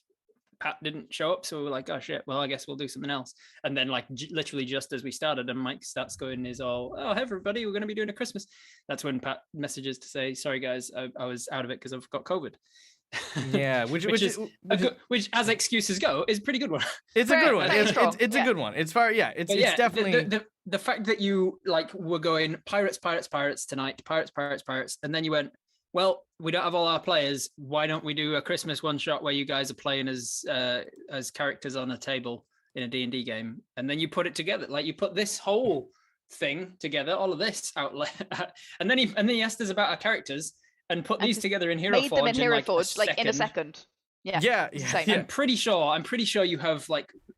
Pat didn't show up, so we were like, oh shit, well I guess we'll do something else. And then like literally just as we started, and Mike starts going, oh hey everybody, we're going to be doing a Christmas. That's when Pat messages to say, sorry guys, I was out of it because I've got COVID. Yeah, which as excuses go is a pretty good one. it's a Very- good one. very It's strong. a Yeah. good one. It's far. Yeah, it's But yeah, definitely. the fact that you like were going pirates tonight, pirates, and then you went, well, we don't have all our players. Why don't we do a Christmas one shot where you guys are playing as characters on a table in a D&D game, and then you put it together, like you put this whole thing together, all of this outlet, and then he asked us about our characters and put And these together in Hero Made Forge them in Hero like Forge, like in a second. Yeah. Yeah, it's yeah, insane. yeah. I'm pretty sure you have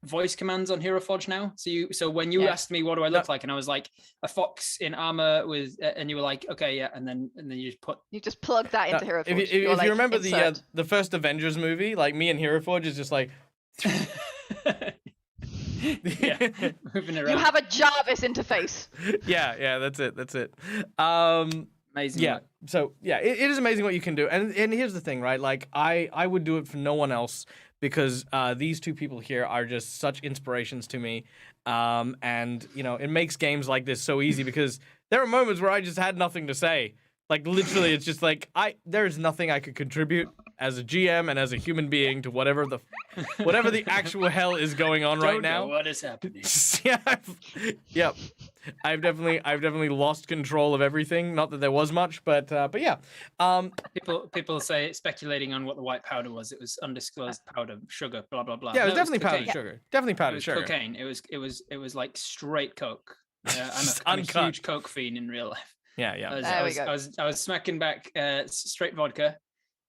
voice commands on Hero Forge now. So when you Yeah. asked me what do I look like, and I was like a fox in armor with, and you were like, okay, yeah, and then you just put. You just plug that into Hero If Forge. you, You're if like, you remember insert. the first Avengers movie, like me and Hero Forge is just like. Yeah, moving around. You have a Jarvis interface. yeah, that's it. Amazing. Yeah. work. So yeah, it is amazing what you can do. And here's the thing, right? Like I would do it for no one else because these two people here are just such inspirations to me. And you know, it makes games like this so easy because there are moments where I just had nothing to say. Like literally, it's just like there's nothing I could contribute as a GM and as a human being to whatever the actual hell is going on right Don't know now. what is happening? Yep. I've definitely lost control of everything. Not that there was much, but yeah. People say speculating on what the white powder was. It was undisclosed powder, sugar, blah blah blah. Yeah, it was No, definitely powdered cocaine. sugar. Definitely It powdered was sugar. cocaine. It was like straight coke. Just I'm a uncut. huge coke fiend in real life. Yeah, yeah. There we go. I was smacking back straight vodka,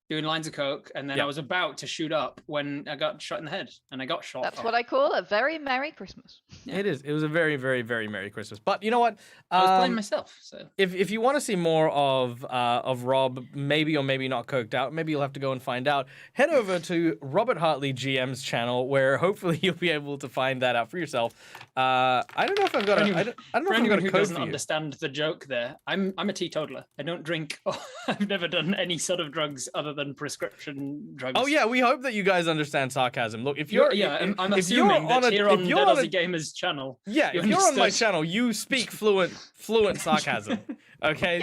doing lines of coke, and then Yeah. I was about to shoot up when I got shot in the head, and I got shot. That's up. what I call a very Merry Christmas. Yeah. It is. It was a very, very, very Merry Christmas. But you know what? I was playing myself, so If you want to see more of Rob, maybe or maybe not coked out, maybe you'll have to go and find out. Head over to Robert Hartley GM's channel, where hopefully you'll be able to find that out for yourself. I don't know if I've got For a. anyone- I don't know for if I've got anyone a who code doesn't for you. understand the joke there, I'm a teetotaler. I don't drink. I've never done any sort of drugs other than prescription drugs. Oh yeah, we hope that you guys understand sarcasm. Look, if you're I'm if you're assuming on that a, here if on you're Dead on a, Aussie Gamers channel. yeah, you if you're on my understood. channel, you speak fluent sarcasm. Okay,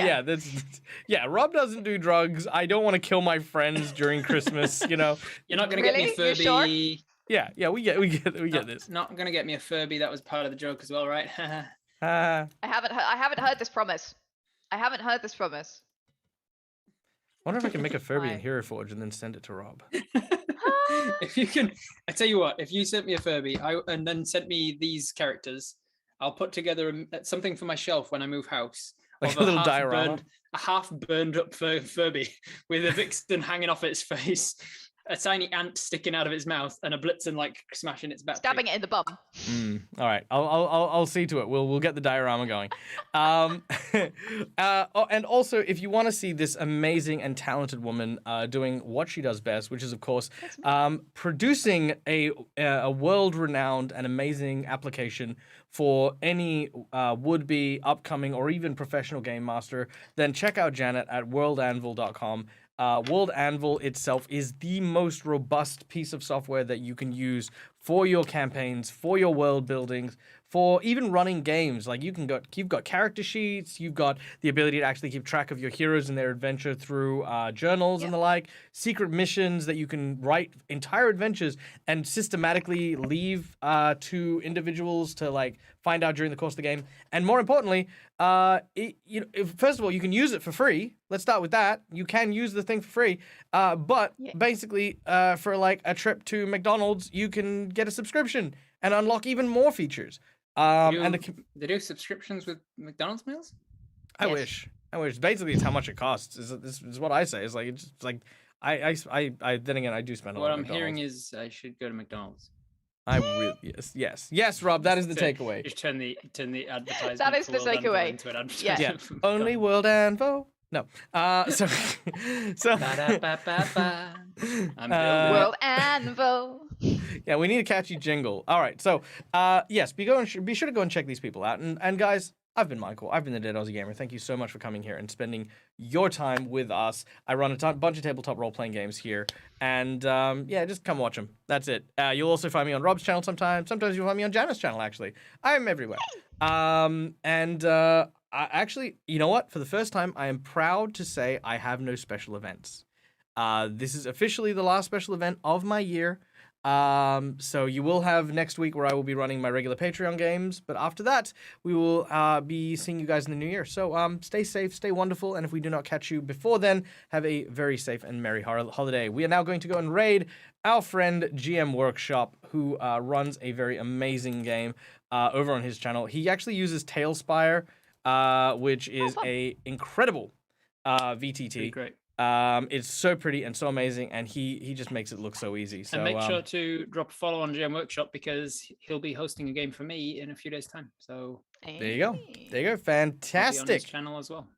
Yeah. Rob doesn't do drugs. I don't want to kill my friends during Christmas. You know. You're not gonna get me a Really? You Furby. sure? Yeah, we get this. Not gonna get me a Furby. That was part of the joke as well, right? Uh, I haven't heard this promise. I haven't heard this promise. wonder if I can make a Furby in Fine. Hero Forge and then send it to Rob. If you can, I tell you what. If you sent me a Furby, and then sent me these characters, I'll put together something for my shelf when I move house. Like of a little diorama? a half burned up Furby with a Vixen hanging off its face, a tiny ant sticking out of its mouth, and a Blitzen like smashing its back. Stabbing it in the bum. All right, I'll see to it. We'll get the diorama going. And also, if you want to see this amazing and talented woman doing what she does best, which is of course producing a world-renowned and amazing application for any would-be, upcoming, or even professional game master, then check out Janet at worldanvil.com. World Anvil itself is the most robust piece of software that you can use for your campaigns, for your world buildings, for even running games. Like you've got character sheets, you've got the ability to actually keep track of your heroes and their adventure through journals and the like, secret missions that you can write entire adventures and systematically leave to individuals to like find out during the course of the game. And more importantly, first of all, you can use it for free. Let's start with that. You can use the thing for free, but basically, for like a trip to McDonald's, you can get a subscription and unlock even more features. They do subscriptions with McDonald's meals? I wish. Basically, it's how much it costs. This is what I say. It's like I then again I do spend a lot. What on I'm hearing McDonald's. is I should go to McDonald's. I really yes, Rob. That is the takeaway. Just turn the advertisement. That is for the World Anvil takeaway. into an Yeah. advertisement for Only McDonald's. World Anvil. No. So Ba-da-ba-ba-ba. I'm building World Anvil. yeah, we need a catchy jingle. All right. So yes, be sure to go and check these people out. And guys, I've been Michael. I've been the Dead Aussie Gamer. Thank you so much for coming here and spending your time with us. I run a bunch of tabletop role-playing games here. And just come watch them. That's it. You'll also find me on Rob's channel sometimes. Sometimes you'll find me on Janet's channel, actually. I'm everywhere. Actually, you know what? For the first time, I am proud to say I have no special events. This is officially the last special event of my year. So you will have next week where I will be running my regular Patreon games, but after that, we will be seeing you guys in the new year. So stay safe, stay wonderful, and if we do not catch you before then, have a very safe and merry holiday. We are now going to go and raid our friend GM Workshop, who runs a very amazing game over on his channel. He actually uses Tailspire, which is a incredible VTT. Pretty great. It's so pretty and so amazing, and he just makes it look so easy. So And make sure to drop a follow on GM Workshop because he'll be hosting a game for me in a few days' time. So there you go. There you go. I'll be on his Fantastic. channel as well.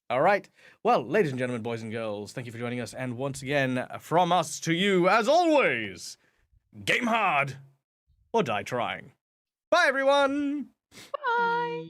All right. Well, ladies and gentlemen, boys and girls, thank you for joining us. And once again, from us to you, as always, game hard or die trying. Bye, everyone. Bye.